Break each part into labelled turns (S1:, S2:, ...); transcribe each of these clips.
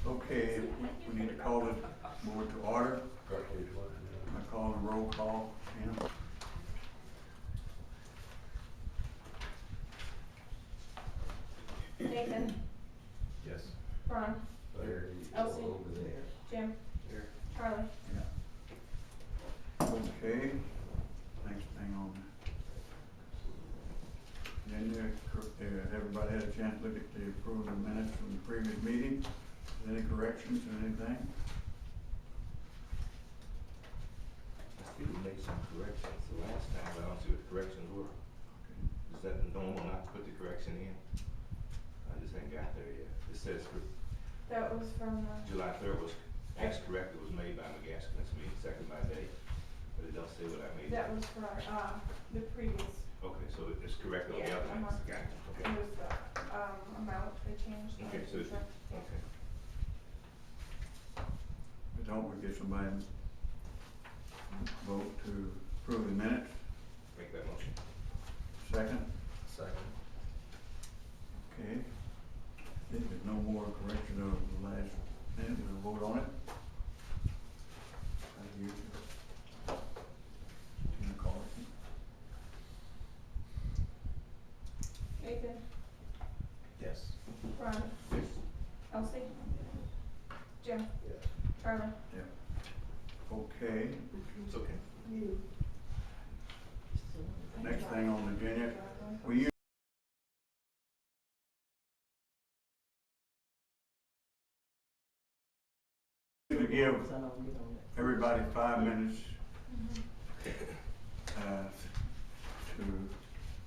S1: Okay, we need to call the board to order. I call the roll call. Tina?
S2: Nathan,
S3: Yes.
S2: Ron, Elsie, Jim, Charlie.
S1: Yeah. Okay, next thing on the agenda, everybody had a chance to look at the approval of minutes from the previous meeting. Any corrections or anything?
S3: I see we made some corrections the last time, but I don't see what the corrections were. Is that normal not to put the correction in? I just ain't got there yet. It says for
S2: That was from,
S3: July 3rd was, as corrected, was made by McGaskins, next meeting, second by Dave. But it don't say what I made.
S2: that was for, the previous,
S3: Okay, so it's correct on the
S2: Yeah,
S3: other ones.
S2: uh-huh.
S3: Got it,
S2: it
S3: okay.
S2: was the, amount they changed.
S3: Okay, so it's, okay.
S1: But don't we get somebody vote to approve the minutes?
S3: Make that motion.
S1: Second?
S3: Second.
S1: Okay. If there's no more correction of the last minute, we'll vote on it. Thank you. Tina, call it.
S2: Nathan,
S3: Yes.
S2: Ron,
S3: Yes.
S2: Elsie, Jim,
S3: Yes.
S2: Charlie.
S1: Yeah. Okay,
S3: It's okay.
S2: You.
S1: next thing on the agenda, we usually give everybody 5 minutes to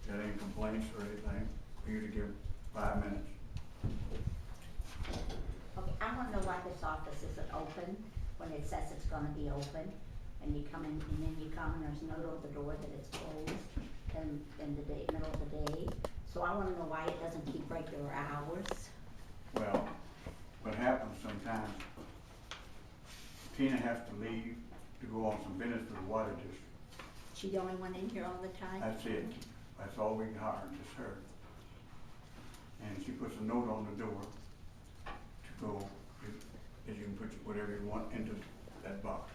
S1: get any complaints or anything. For you to give 5 minutes.
S4: Okay, I wanna know why this office isn't open when it says it's gonna be open, and you come in, and then you come, and there's a note on the door that it's closed in the day, middle of the day. So I wanna know why it doesn't keep regular hours.
S1: Well, what happens sometimes, Tina has to leave to go on some business for the water district.
S4: She the only one in here all the time?
S1: That's it. That's all we can hire, just her. And she puts a note on the door to go, as you can put whatever you want into that box.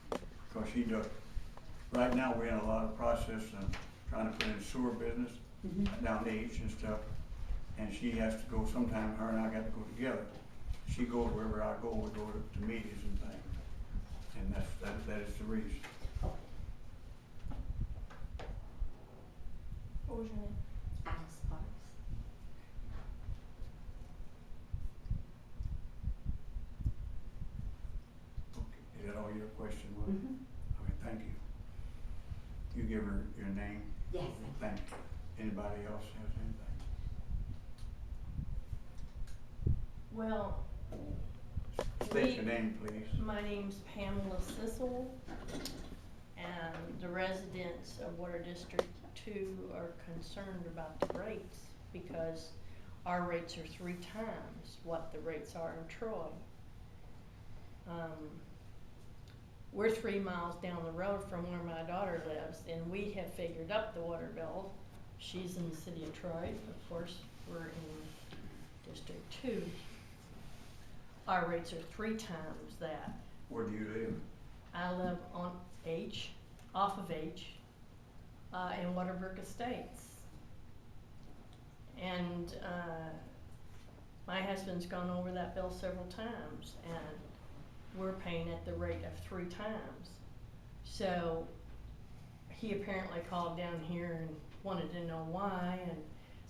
S1: Because she does, right now, we're in a lot of process and trying to put in sewer business down the H and stuff. And she has to go, sometime her and I got to go together. She goes wherever I go, we go to meetings and things. And that is the reason.
S2: What was your name?
S4: Alice Sparks.
S1: Okay, is that all your question was?
S4: Mm-hmm.
S1: Okay, thank you. You give her your name?
S4: Yes.
S1: Thank you. Anybody else has anything?
S2: Well,
S1: State your name, please.
S2: my name's Pamela Sissel, and the residents of Water District 2 are concerned about the rates because our rates are 3 times what the rates are in Troy. We're 3 miles down the road from where my daughter lives, and we have figured up the water bill. She's in the city of Troy, of course, we're in District 2. Our rates are 3 times that.
S1: Where do you live?
S2: I live on H, off of H, in Waterbrook Estates. And my husband's gone over that bill several times, and we're paying at the rate of 3 times. So he apparently called down here and wanted to know why, and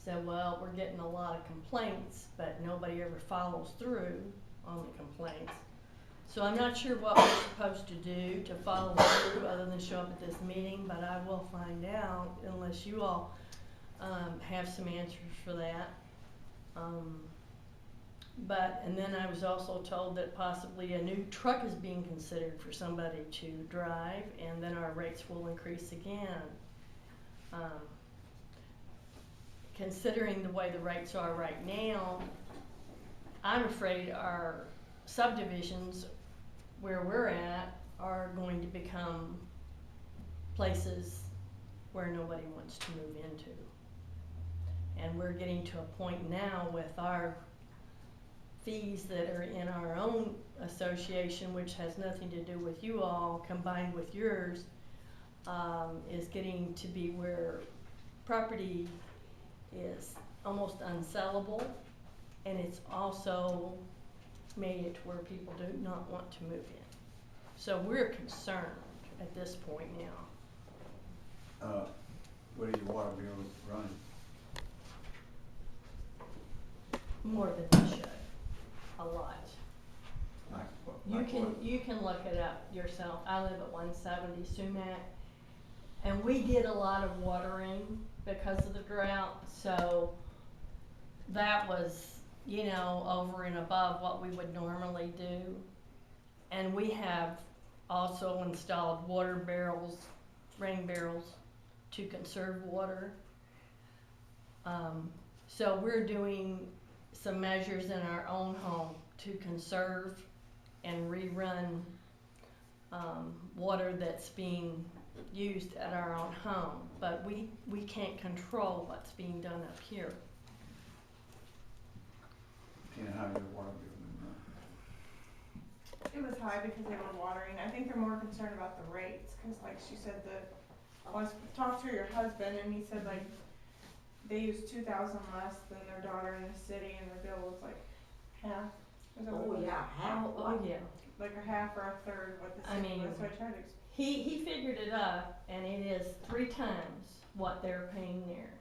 S2: said, well, we're getting a lot of complaints, but nobody ever follows through on the complaints. So I'm not sure what we're supposed to do to follow through other than show up at this meeting, but I will find out unless you all have some answers for that. And then I was also told that possibly a new truck is being considered for somebody to drive, and then our rates will increase again. Considering the way the rates are right now, I'm afraid our subdivisions where we're at are going to become places where nobody wants to move into. And we're getting to a point now with our fees that are in our own association, which has nothing to do with you all, combined with yours, is getting to be where property is almost unsellable, and it's also made it to where people do not want to move in. So we're concerned at this point now.
S1: What is your water bill running?
S2: More than we should, a lot.
S1: Like what?
S2: You can look it up yourself. I live at 170 Sumac, and we get a lot of watering because of the drought, so that was, you know, over and above what we would normally do. And we have also installed water barrels, rain barrels, to conserve water. So we're doing some measures in our own home to conserve and rerun water that's being used at our own home, but we can't control what's being done up here.
S1: Tina, how your water bill been running?
S5: It was high because they were watering. I think they're more concerned about the rates, cause like she said, I talked to your husband and he said like they use 2,000 less than their daughter in the city, and their bill was like half. Was that what it was?
S4: half.
S2: Oh, yeah.
S5: Like a half or a third what the
S2: I
S5: city
S2: mean,
S5: was, so I tried to
S2: He figured it up, and it is 3 times what they're paying there.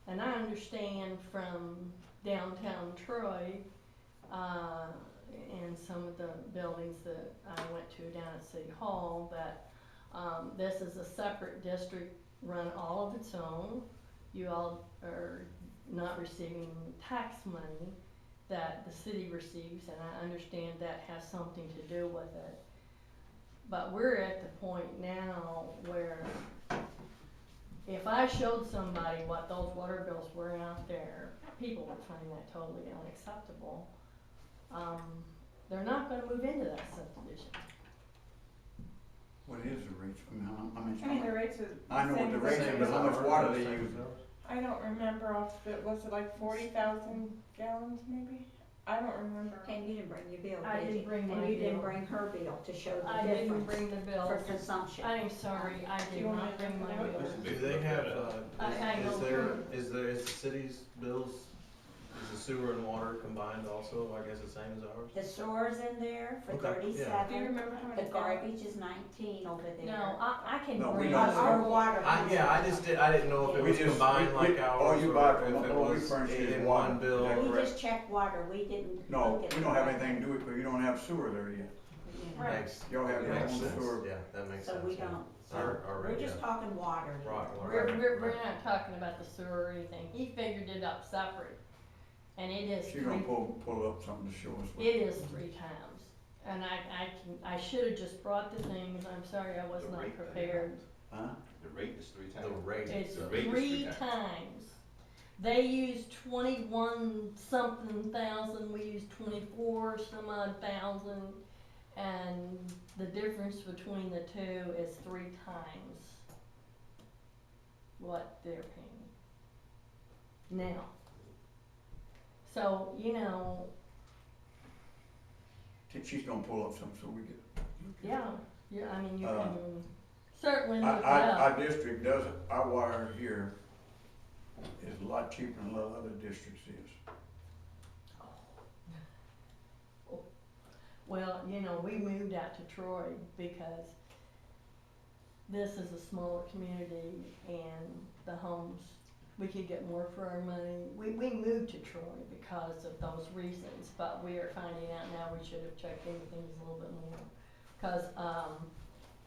S2: And I understand from downtown Troy, and some of the buildings that I went to down at City Hall, that this is a separate district run all of its own. You all are not receiving tax money that the city receives, and I understand that has something to do with it. But we're at the point now where if I showed somebody what those water bills were out there, people would find that totally unacceptable. They're not gonna move into that subdivision.
S1: What is the rates?
S5: I mean, the rates are.
S1: I know what the rates are, but how much water they use?
S5: I don't remember off the, was it like 40,000 gallons maybe? I don't remember.
S4: And you didn't bring your bill,
S2: I
S4: did
S2: didn't
S4: you?
S2: bring my
S4: And you didn't
S2: bill.
S4: bring her bill to show
S2: I
S4: the
S2: didn't
S4: difference
S2: bring the
S4: for
S2: bills.
S4: consumption.
S2: I'm sorry, I
S5: Do
S2: did
S5: you want
S2: not
S5: me to
S2: bring my
S5: look it up?
S2: bills.
S3: Big
S6: Do they have,
S2: I know.
S6: is the city's bills, is the sewer and water combined also, I guess the same as ours?
S4: The sewer's in there for
S6: Okay, yeah.
S4: 37.
S5: Do you remember how
S4: The
S5: many?
S4: garbage is 19 over there.
S2: No, I can
S1: No, we
S2: bring.
S1: don't.
S4: Our water.
S6: I didn't know if it
S1: We
S6: was
S1: just-
S6: combined
S1: we-
S6: like
S1: all
S6: ours,
S1: you
S6: or
S1: buy
S6: if
S1: from
S6: it
S1: all we
S6: was
S1: furnish is
S6: in
S1: water.
S6: one bill.
S1: Is that
S4: We
S1: correct?
S4: just checked water, we didn't
S1: No,
S4: look at
S1: we don't have
S4: the
S1: anything to do with it, because you don't have sewer there yet.
S4: you know.
S5: Right.
S6: Makes,
S1: Y'all have your
S6: makes
S1: own
S6: sense,
S1: sewer.
S6: yeah, that makes
S4: So
S6: sense,
S4: we
S6: yeah.
S4: don't,
S6: Our
S4: we're
S6: rate,
S4: just
S6: yeah.
S4: talking water. here.
S2: We're not talking about the sewer or anything. He figured it up separate. And it is
S1: She's gonna
S2: three,
S1: pull up something to show us. what-
S2: it is 3 times. And I should've just brought the things. I'm sorry I was
S3: The
S2: not
S3: rate that it
S2: prepared.
S3: happens.
S1: Huh?
S3: The rate is 3 times.
S6: The rate.
S2: It's
S3: The rate is
S2: 3
S3: 3
S2: times. They use 21 something thousand, we use 24 some odd thousand, and the difference between the two is 3 times what they're paying now. So, you know,
S1: She's gonna pull up something so we get.
S2: yeah, I mean, you
S1: Uh,
S2: can certainly look it
S1: Our
S2: up.
S1: district does, our water here is a lot cheaper than a lot of other districts is.
S2: Well, you know, we moved out to Troy because this is a smaller community and the homes, we could get more for our money. We moved to Troy because of those reasons, but we are finding out now we should have checked into things a little bit more. Cause,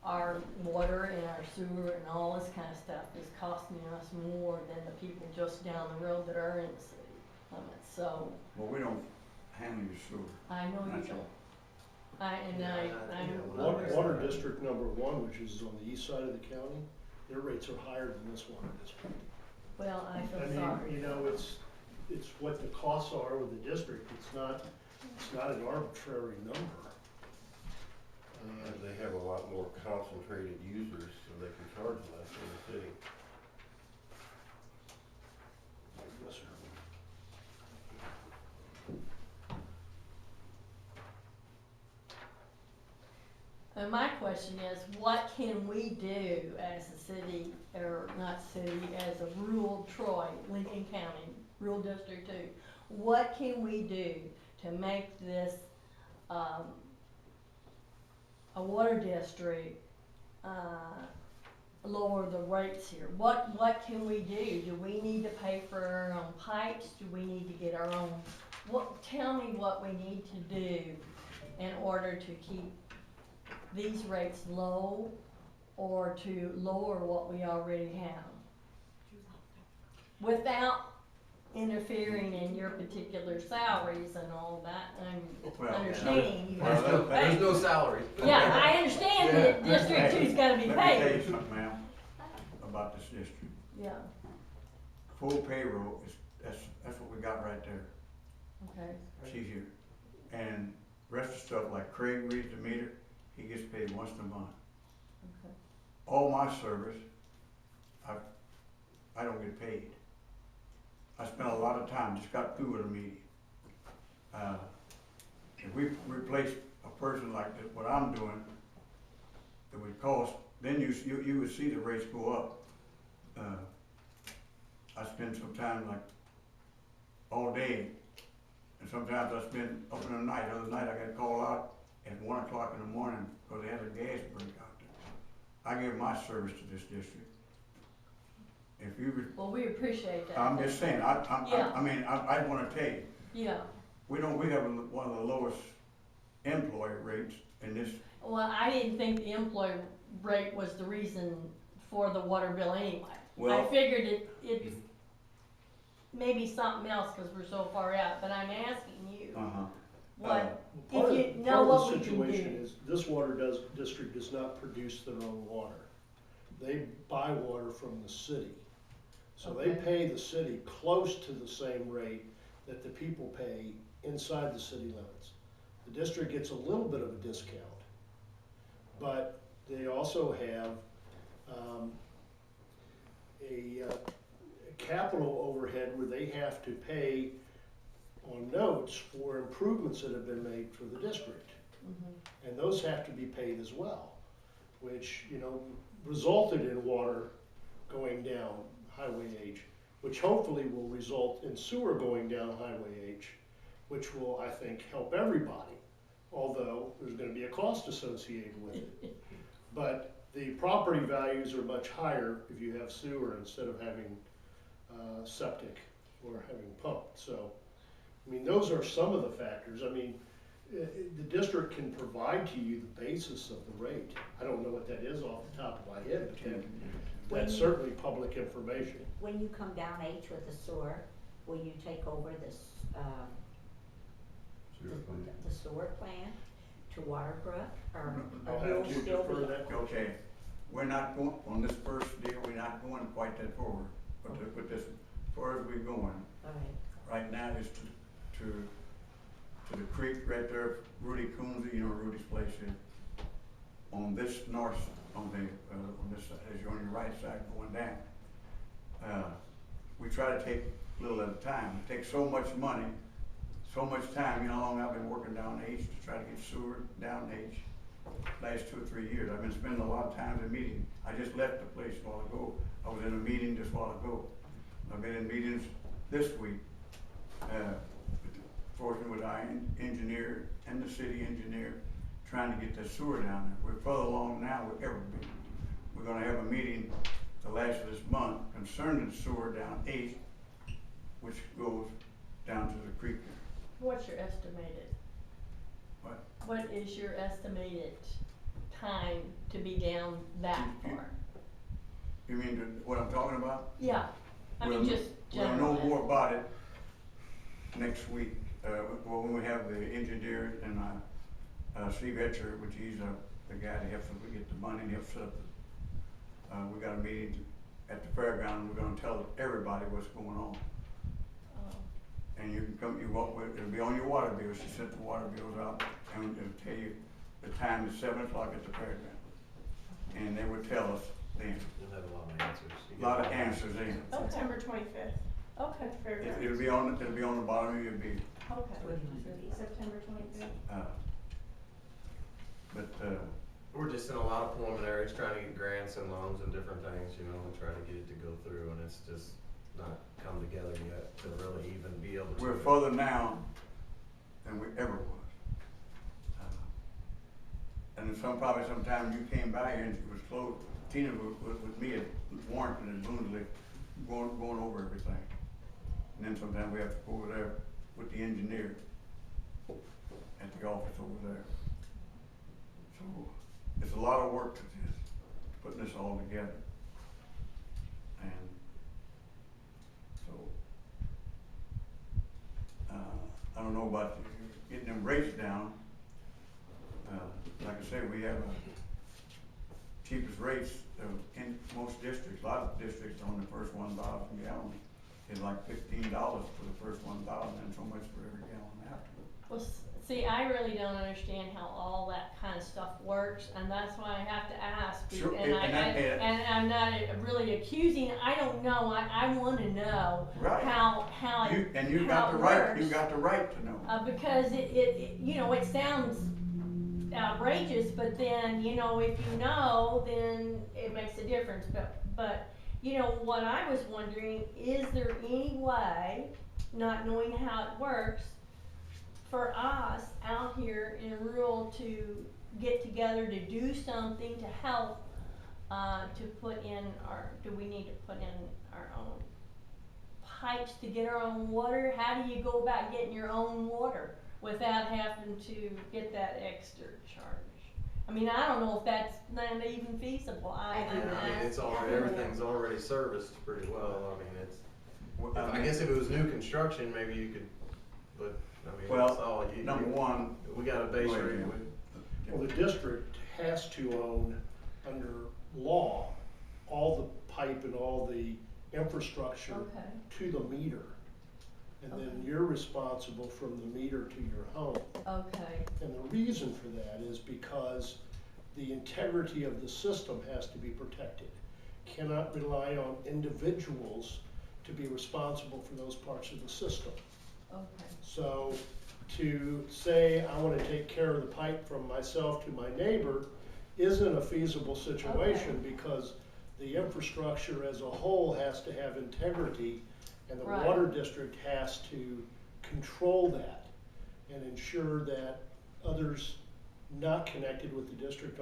S2: our water and our sewer and all this kind of stuff is costing us more than the people just down the road that are in the city limits, so
S1: Well, we don't handle your sewer.
S2: I know you
S1: That's
S2: don't.
S1: all.
S7: Water District number 1, which is on the east side of the county, their rates are higher than this water district.
S2: Well, I
S7: I
S2: feel
S7: mean,
S2: sorry.
S7: you know, it's what the costs are with the district, it's not an arbitrary number.
S8: And they have a lot more concentrated users, so they can charge less in the city.
S7: Yes, sir.
S2: my question is, what can we do as a city, or not city, as a rural Troy, Lincoln County, rural District Two? What can we do to make this, a water district, lower the rates here? What can we do? Do we need to pay for our own pipes? Do we need to get our own, tell me what we need to do in order to keep these rates low, or to lower what we already have, without interfering in your particular salaries and all that. I'm
S1: Well,
S2: understanding you
S1: well,
S2: have to
S6: There's
S2: pay.
S6: no salary.
S2: Yeah, I understand that
S6: Yeah.
S2: District Two's gotta be
S1: Let me tell you
S2: paid.
S1: something, ma'am, about this district.
S2: Yeah,
S1: Full payroll is, that's what we got right there.
S2: okay,
S1: She's here. And rest of the stuff, like Craig reads the meter, he gets paid once a month.
S2: okay.
S1: All my service, I don't get paid. I spent a lot of time, just got through with a meeting. If we replace a person like this, what I'm doing, it would cost, then you would see the rates go up. I spend some time like all day, and sometimes I spend up in the night. The other night I got called out at 1 o'clock in the morning because they had a gas break out there. I give my service to this district. If you would,
S2: Well, we appreciate that.
S1: I'm just saying,
S2: Yeah.
S1: I mean, I wanna tell you,
S2: Yeah,
S1: we have one of the lowest employee rates in this.
S2: well, I didn't think the employee rate was the reason for the water bill anyway. I
S1: Well,
S2: figured it's maybe something else because we're so far out, but I'm asking you, what,
S7: Part
S2: if
S7: of,
S2: you know
S7: part
S2: what
S7: of
S2: we
S7: the
S2: can
S7: situation
S2: do.
S7: is, this district does not produce their own water. They buy water from the city. So they
S2: Okay.
S7: pay the city close to the same rate that the people pay inside the city limits. The district gets a little bit of a discount, but they also have, a capital overhead where they have to pay on notes for improvements that have been made for the district.
S2: Mhm.
S7: And those have to be paid as well, which, resulted in water going down Highway H, which hopefully will result in sewer going down Highway H, which will, I think, help everybody, although there's gonna be a cost associated with it. But the property values are much higher if you have sewer instead of having septic or having pump. So, I mean, those are some of the factors. I mean, the district can provide to you the basis of the rate. I don't know what that is off the top of my head, but that's certainly public information.
S4: When you come down H with the sewer, will you take over this, the sewer plant to Waterbrook, or
S7: I'll
S4: you'll
S7: have to
S4: still
S7: defer
S4: be?
S7: that.
S1: Okay, we're not going, on this first deal, we're not going quite that forward, but this, as far as we're going,
S4: Alright,
S1: right now is to the creek right there, Rudy Coonsey, Rudy's place is, on this north, on this side, as you're on your right side going down. We try to take a little at a time. It takes so much money, so much time. You know how long I've been working down H to try to get sewer down H? Last 2 or 3 years. I've been spending a lot of time in meetings. I just left the place a while ago. I was in a meeting just a while ago. I've been in meetings this week, fortunately with our engineer and the city engineer, trying to get the sewer down there. We're further along now we've ever been. We're gonna have a meeting the last of this month concerning the sewer down H, which goes down to the creek there.
S2: What's your estimated?
S1: What?
S2: What is your estimated time to be down that far?
S1: You mean what I'm talking about?
S2: Yeah, I mean, just
S1: We'll
S2: general.
S1: know more about it next week, when we have the engineer and, Steve Etcher, which he's, the guy that helps us, we get the money and helps set up. We got a meeting at the fairground, we're gonna tell everybody what's going on. And you can come, it'll be on your water bill. She sent the water bills out and it'll tell you the time is 7 o'clock at the fairground. And they would tell us then.
S6: You'll have a lot of answers.
S1: A lot of answers then.
S2: Okay.
S5: September 25th.
S2: Okay,
S5: Fairgrounds.
S1: It'll be on the bottom of your bill.
S2: okay.
S5: September 25th.
S1: But,
S6: We're just in a lot of preliminaries, trying to get grants and loans and different things, you know, to try to get it to go through, and it's just not come together yet to really even be able to.
S1: We're further now than we ever was. And then probably sometime you came by here and it was closed, Tina with me at Warrington and Boonsley, going over everything. And then sometime we have to go over there with the engineer at the office over there. So, it's a lot of work to this, putting this all together. And so, I don't know about getting them rates down. Like I say, we have cheapest rates in most districts. A lot of districts on the first 1,000 gallons is like $15 for the first 1,000 and so much for every gallon after.
S2: Well, see, I really don't understand how all that kind of stuff works, and that's why I have to ask.
S1: Sure,
S2: And and I'm not really accusing, I don't know, I wanna know
S1: Right.
S2: how
S1: You
S2: how
S1: got
S2: it
S1: the right,
S2: works.
S1: you got the right to know.
S2: Because it, you know, it sounds outrageous, but then, you know, if you know, then it makes a difference, but, you know, what I was wondering, is there any way, not knowing how it works, for us out here in rural to get together to do something to help, to put in do we need to put in our own pipes to get our own water? How do you go about getting your own water without having to get that extra charge? I mean, I don't know if that's not even feasible.
S6: Yeah, I mean, it's already, everything's already serviced pretty well, I mean, it's, I guess if it was new construction, maybe you could, but, I mean,
S1: Well,
S6: it's all,
S1: number one,
S6: we got a base
S1: Go ahead,
S6: rate.
S1: Jim.
S7: Well, the district has to own, under law, all the pipe and all the infrastructure
S2: Okay.
S7: to the meter. And then
S2: Okay.
S7: you're responsible from the meter to your home.
S2: Okay,
S7: And the reason for that is because the integrity of the system has to be protected. Cannot rely on individuals to be responsible for those parts of the system.
S2: okay,
S7: So to say, I wanna take care of the pipe from myself to my neighbor isn't a feasible situation because the infrastructure as a whole has to have integrity, and the
S2: Right.
S7: water district has to control that and ensure that others not connected with the district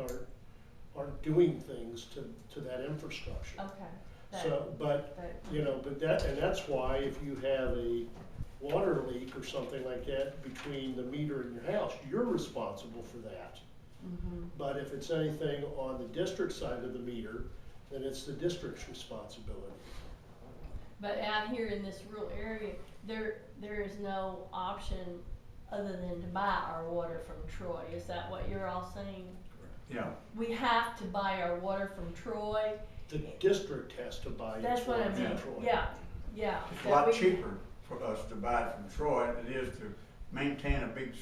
S7: aren't doing things to that infrastructure.
S2: okay.
S7: So, but, you know, but that's why if you have a water leak or something like that between the meter and your house, you're responsible for that. But if it's anything on the district side of the meter, then it's the district's responsibility.
S2: But out here in this rural area, there is no option other than to buy our water from Troy. Is that what you're all saying?
S1: yeah,
S2: We have to buy our water from Troy.
S7: The district has to buy
S2: That's
S7: its
S2: what I
S7: water
S2: mean.
S7: from Troy.
S2: Yeah.
S1: it's a
S2: that
S1: lot
S2: we-
S1: cheaper for us to buy it from Troy than it is to maintain a big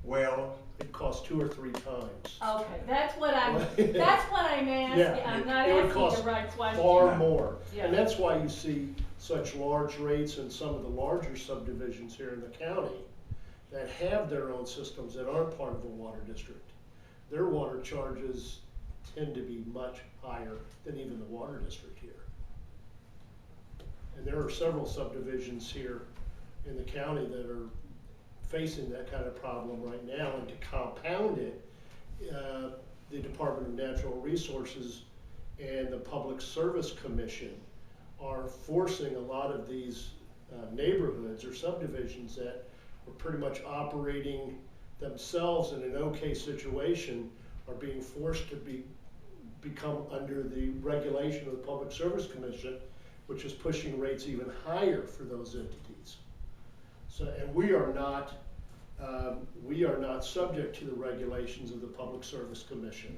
S1: well.
S7: It costs 2 or 3 times.
S2: Okay, that's what I'm asking.
S7: Yeah,
S2: I'm not
S7: it would
S2: asking
S7: cost
S2: the right question.
S7: Far more.
S2: Yeah.
S7: And that's why you see such large rates in some of the larger subdivisions here in the county that have their own systems that aren't part of the water district. Their water charges tend to be much higher than even the water district here. And there are several subdivisions here in the county that are facing that kind of problem right now, and to compound it, the Department of Natural Resources and the Public Service Commission are forcing a lot of these neighborhoods or subdivisions that are pretty much operating themselves in an okay situation are being forced to become under the regulation of the Public Service Commission, which is pushing rates even higher for those entities. So, and we are not subject to the regulations of the Public Service Commission.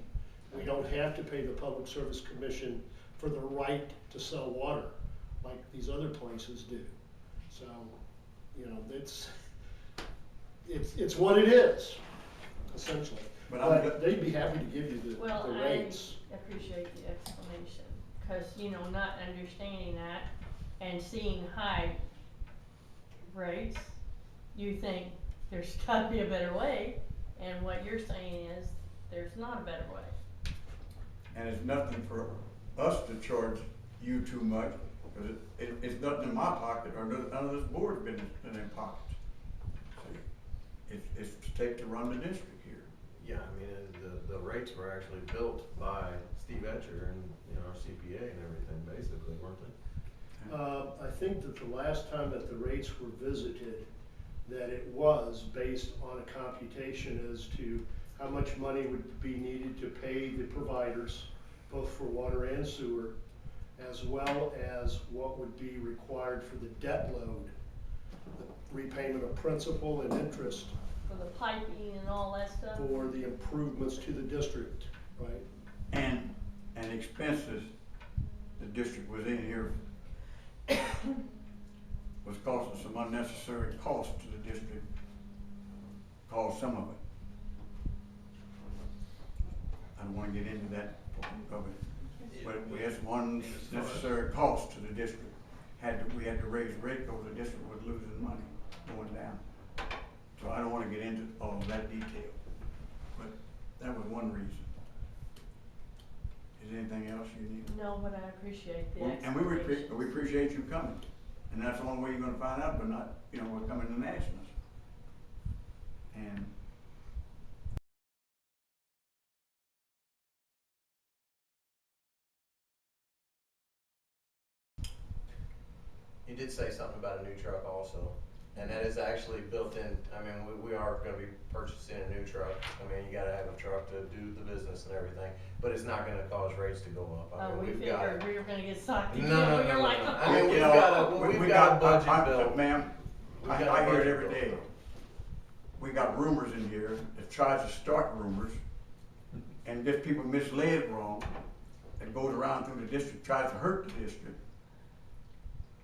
S7: We don't have to pay the Public Service Commission for the right to sell water like these other places do. So, you know, it's what it is, essentially. But they'd be happy to give you
S2: Well,
S7: the
S2: I
S7: rates.
S2: appreciate the explanation, cause you know, not understanding that and seeing high rates, you think there's gotta be a better way, and what you're saying is, there's not a better way.
S1: and it's nothing for us to charge you too much, cause it's nothing in my pocket, or none of this board's been in their pockets. See, it's to take to run the district here.
S6: Yeah, I mean, the rates were actually built by Steve Etcher and, you know, our CPA and everything, basically, weren't they?
S7: I think that the last time that the rates were visited, that it was based on a computation as to how much money would be needed to pay the providers, both for water and sewer, as well as what would be required for the debt load, the repayment of principal and interest
S2: For the piping and all that stuff.
S7: for the improvements to the district, right?
S1: And expenses the district was in here was causing some unnecessary cost to the district, caused some of it. I don't wanna get into that of it, but we had some unnecessary cost to the district. We had to raise rate because the district was losing money, going down. So I don't wanna get into all of that detail, but that was one reason. Is there anything else you need?
S2: No, but I appreciate the
S1: And
S2: explanation.
S1: we appreciate you coming, and that's the only way you're gonna find out, but not, you know, we're coming and asking us. And
S6: He did say something about a new truck also, and that is actually built in. I mean, we are gonna be purchasing a new truck. I mean, you gotta have a truck to do the business and everything, but it's not gonna cause rates to go up. I mean,
S2: We
S6: we've got.
S2: figured we were gonna get socked again.
S6: No,
S2: We were like,
S6: I mean,
S1: you
S6: we've
S1: know,
S6: got a budget
S1: I-
S6: bill.
S1: Ma'am,
S6: We've
S1: I
S6: got a
S1: hear it
S6: budget
S1: every
S6: bill.
S1: day. We got rumors in here that tries to start rumors and get people misled wrong. It goes around through the district, tries to hurt the district.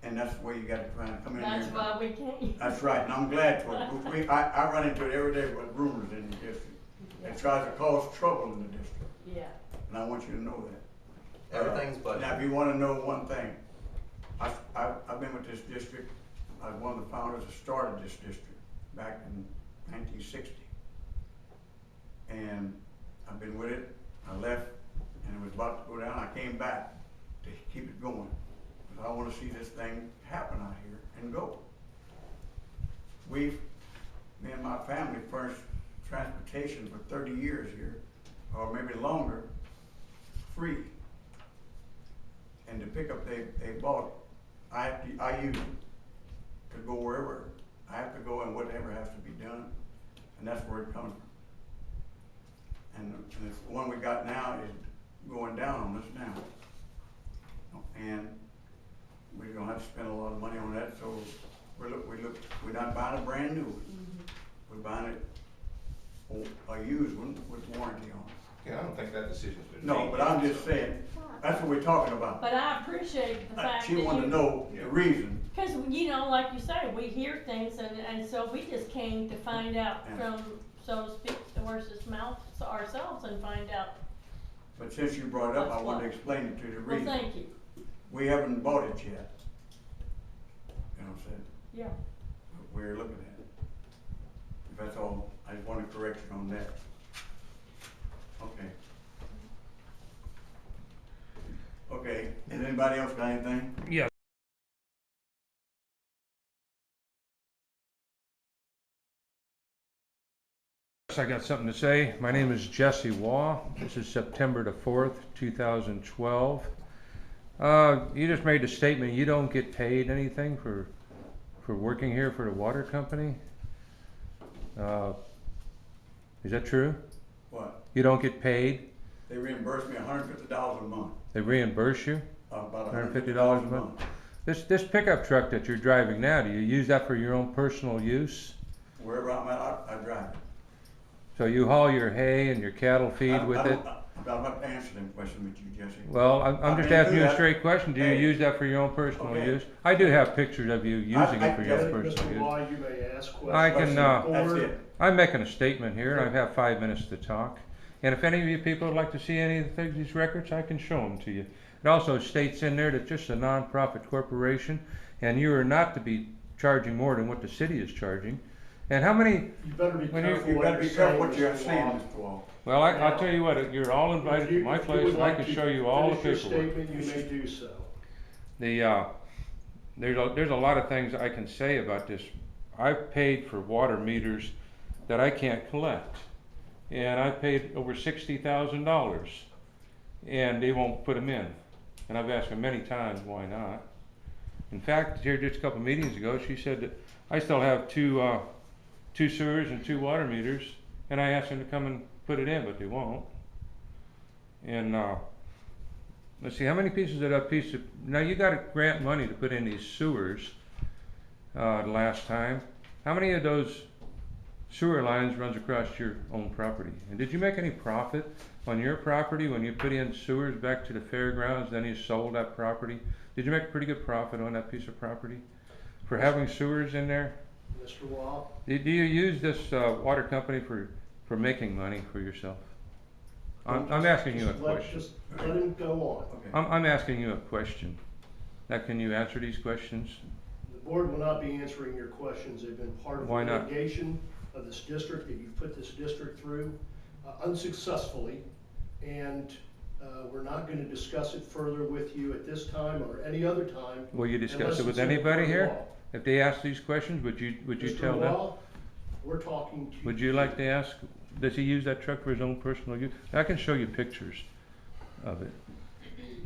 S1: And that's the way you gotta try and come in here.
S2: that's why we came.
S1: That's right, and I'm glad to it. I run into it every day with rumors in the district. It tries to cause trouble in the district,
S2: Yeah,
S1: and I want you to know that.
S6: Everything's budgeted.
S1: Now, if you wanna know one thing, I've been with this district, I was one of the founders that started this district back in 1960. And I've been with it, I left, and it was about to go down, I came back to keep it going. Because I wanna see this thing happen out here and go. Me and my family furnished transportation for 30 years here, or maybe longer, free. And the pickup they bought, I use it to go wherever I have to go and whatever has to be done, and that's where it comes from. And the one we got now is going down on us now. And we're gonna have to spend a lot of money on that, so we're not buying a brand new one. We're buying a used one with warranty on it.
S3: Yeah, I don't think that decision's been made.
S1: No, but I'm just saying, that's what we're talking about.
S2: but I appreciate the fact that
S1: She wanted to know the reason.
S2: Cause, you know, like you say, we hear things and so we just came to find out
S1: Yeah.
S2: from, so to speak, the horse's mouth ourselves and find out.
S1: But since you brought it up, I
S2: That's
S1: wanted to
S2: what?
S1: explain it to you, the
S2: Well,
S1: reason.
S2: thank you.
S1: We haven't bought it yet. You know what I'm saying?
S2: Yeah.
S1: We're looking at it. That's all, I just want to correct you on that. Okay. Okay, has anybody else got anything?
S9: Yes. I got something to say. My name is Jesse Waugh. This is September the 4th, 2012. You just made a statement, you don't get paid anything for working here for the water company? Is that true?
S1: What?
S9: You don't get paid?
S1: They reimbursed me $150 a month,
S9: They reimburse you?
S1: about
S9: $150 a month? This pickup truck that you're driving now, do you use that for your own personal use?
S1: Wherever I'm at, I drive it.
S9: So you haul your hay and your cattle feed with it?
S1: I'm not answering them question with you, Jesse.
S9: Well, I'm
S1: I've
S9: just
S1: been
S9: asking
S1: through
S9: you a
S1: that.
S9: straight question. Do you
S1: Hey.
S9: use that for your own personal
S1: Okay.
S9: use? I do have pictures of you using it for your
S1: I-
S9: own
S7: Mr.
S9: personal use.
S7: Law, you may ask questions.
S9: I can,
S1: That's
S7: Or-
S1: it.
S9: I'm making a statement here, and I have 5 minutes to talk. And if any of you people would like to see any of these records, I can show them to you. It also states in there that just a nonprofit corporation, and you are not to be charging more than what the city is charging. And how many,
S7: You better be
S9: When you-
S7: careful
S1: You
S7: what
S1: better
S7: you're
S1: be careful
S7: saying,
S1: what you're
S7: Mr.
S1: saying,
S7: Wall.
S1: Mr. Wall.
S9: well, I'll tell you what, you're all invited to my
S7: If you
S9: place
S7: would
S9: and I
S7: like
S9: can
S7: to
S9: show you all the
S7: finish your
S9: paperwork.
S7: statement, you may do so.
S9: There's a lot of things I can say about this. I've paid for water meters that I can't collect. And I've paid over $60,000 and they won't put them in. And I've asked them many times, why not? In fact, here just a couple meetings ago, she said that I still have two sewers and 2 water meters, and I asked them to come and put it in, but they won't. And let's see, how many pieces of that piece of, now you got to grant money to put in these sewers last time. How many of those sewer lines runs across your own property? And did you make any profit on your property when you put in sewers back to the fairgrounds, then you sold that property? Did you make a pretty good profit on that piece of property for having sewers in there?
S7: Mr. Wall?
S9: Do you use this water company for making money for yourself? I'm asking you a question.
S7: Just let him go on.
S9: I'm asking you a question. Now, can you answer these questions?
S7: The board will not be answering your questions. They've been part of the
S9: Why not?
S7: litigation of this district that you've put this district through unsuccessfully. And we're not going to discuss it further with you at this time or any other time.
S9: Will you discuss
S7: unless
S9: it with
S7: it's in the
S9: anybody
S7: court of
S9: here?
S7: law.
S9: If they ask these questions, would you tell
S7: Mr.
S9: them?
S7: Wall, we're talking to you.
S9: Would you like to ask, does he use that truck for his own personal use? I can show you pictures of it.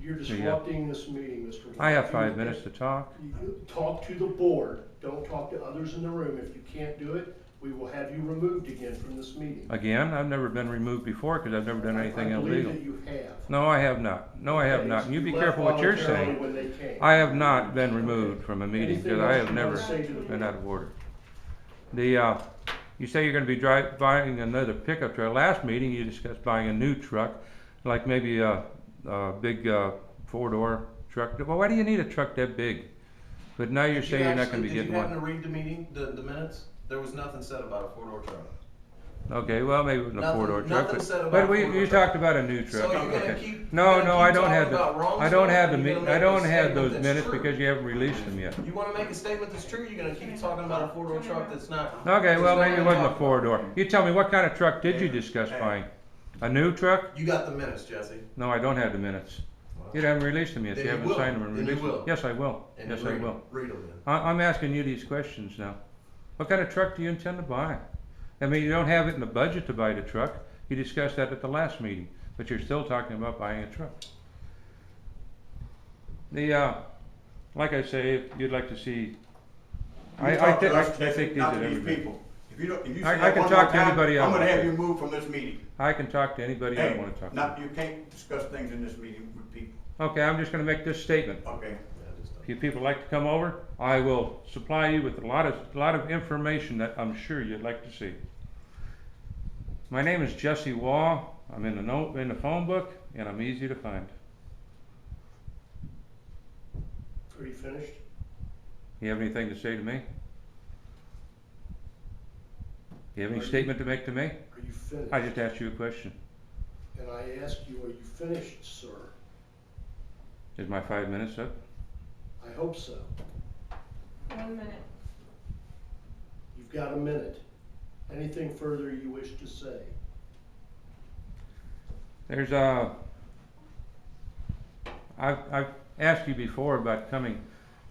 S7: You're disrupting this meeting, Mr. Wall.
S9: I have 5 minutes to talk.
S7: You talk to the board. Don't talk to others in the room. If you can't do it, we will have you removed again from this meeting.
S9: Again, I've never been removed before because I've never done anything
S7: I
S9: illegal.
S7: believe that you have.
S9: No, I have not. No, I have
S7: Okay,
S9: not. And you be
S7: left
S9: careful what you're
S7: voluntarily
S9: saying.
S7: when they came.
S9: I have not been removed from a meeting
S7: Anything
S9: because I
S7: else
S9: have
S7: you wanna
S9: never
S7: say to the
S9: been
S7: board?
S9: out of order. You say you're gonna be buying another pickup truck. Last meeting, you discussed buying a new truck, like maybe a big 4-door truck. Well, why do you need a truck that big? But now you're saying you're not gonna be getting
S6: Did you happen
S9: one.
S6: to read the meeting, the minutes? There was nothing said about a 4-door truck.
S9: Okay, well, maybe it wasn't a
S6: Nothing-
S9: 4-door truck,
S6: nothing said
S9: but
S6: about
S9: we,
S6: a 4-door
S9: you
S6: truck.
S9: talked about a new truck.
S6: So you're gonna
S9: Okay.
S6: keep.
S9: No,
S6: you're
S9: no,
S6: gonna
S9: I
S6: keep
S9: don't have
S6: talking about wrong
S9: I don't
S6: stuff,
S9: have
S6: or
S9: the,
S6: you're gonna
S9: I
S6: make
S9: don't
S6: a
S9: have
S6: statement
S9: those
S6: that's
S9: minutes
S6: true?
S9: because you haven't released them yet.
S6: You wanna make a statement that's true, you're gonna keep talking about a 4-door truck that's not.
S9: Okay, well,
S6: that's
S9: maybe it
S6: not
S9: wasn't a
S6: talk about.
S9: 4-door. You tell me, what kind of truck did you discuss
S1: Hey.
S9: buying? A new truck?
S6: You got the minutes, Jesse.
S9: No, I don't have the minutes. You haven't released them yet.
S6: Then
S9: You
S6: you
S9: haven't
S6: will.
S9: signed them and
S6: Then you
S9: released them.
S6: will.
S9: Yes, I will.
S6: And
S9: Yes,
S6: you
S9: I
S6: read 'em.
S9: will.
S6: Read them then.
S9: I'm asking you these questions now. What kind of truck do you intend to buy? I mean, you don't have it in the budget to buy the truck. You discussed that at the last meeting, but you're still talking about buying a truck. Like I say, if you'd like to see, I
S1: Talk to
S9: think
S1: us,
S9: these
S1: not
S9: are
S1: to these
S9: everybody.
S1: people. If you don't, if you
S9: I
S1: say that
S9: can
S1: one
S9: talk
S1: more
S9: to
S1: time,
S9: anybody
S1: I'm
S9: else.
S1: gonna have you moved from this meeting.
S9: I can talk to anybody I
S1: Hey,
S9: want to talk
S1: not,
S9: to.
S1: you can't discuss things in this meeting with people,
S9: Okay, I'm just gonna make this statement.
S1: okay?
S6: Yeah, just,
S9: If you people like to come over, I will supply you with a lot of information that I'm sure you'd like to see. My name is Jesse Waugh. I'm in the phone book, and I'm easy to find.
S7: Are you finished?
S9: You have anything to say to me? You have any
S7: Are you-
S9: statement to make to me?
S7: Are you finished?
S9: I just asked you a question.
S7: And I ask you, are you finished, sir?
S9: Is my 5 minutes up?
S7: I hope so.
S5: 1 minute.
S7: You've got a minute. Anything further you wish to say?
S9: There's I've asked you before about coming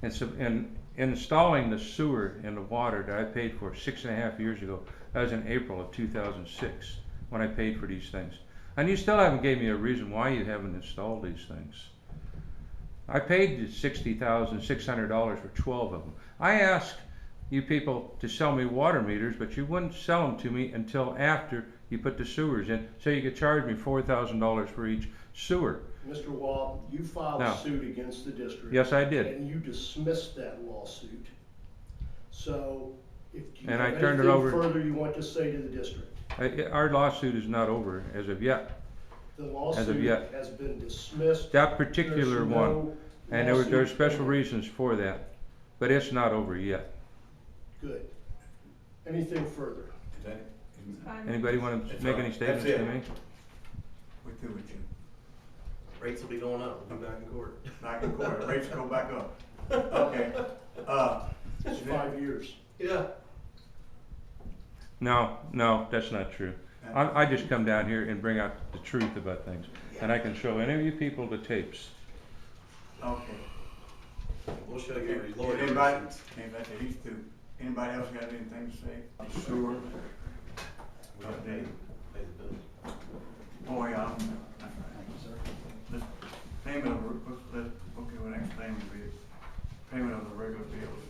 S9: and installing the sewer in the water that I paid for 6.5 years ago. That was in April of 2006 when I paid for these things. And you still haven't gave me a reason why you haven't installed these things. I paid $60,600 for 12 of them. I asked you people to sell me water meters, but you wouldn't sell them to me until after you put the sewers in, so you could charge me $4,000 for each sewer.
S7: Mr. Waugh, you filed
S9: No.
S7: suit against the district.
S9: Yes, I did.
S7: And you dismissed that lawsuit. So, if you
S9: And
S7: have
S9: I turned it
S7: anything
S9: over-
S7: further you want to say to the district,
S9: Our lawsuit is not over as of yet.
S7: the
S9: As of
S7: lawsuit
S9: yet.
S7: has been dismissed.
S9: That particular
S7: There's
S9: one,
S7: no
S9: and there were
S7: lawsuit
S9: special
S7: pending.
S9: reasons for that, but it's not over yet.
S7: Good. Anything further?
S1: Is that,
S5: Fine.
S9: Anybody want
S1: That's
S9: to make
S1: all.
S9: any statements
S1: That's
S9: to
S1: it.
S9: me?
S1: we're through with you.
S6: rates will be going up, we'll be back in court.
S1: Back in court, rates go back up. Okay,
S7: It's 5 years.
S6: Yeah.
S9: No, no, that's not true. I just come down here and bring out the truth about things. And I can show any of you people the tapes.
S1: Okay.
S6: We'll show you your lawyer
S1: Anybody,
S6: receipts.
S1: he's through. Anybody else got anything to say? Sewer,
S6: We have to
S1: update.
S6: pay the bill.
S1: Oh, yeah, that's right. This payment of, okay, well, next thing will be payment of the regular bills.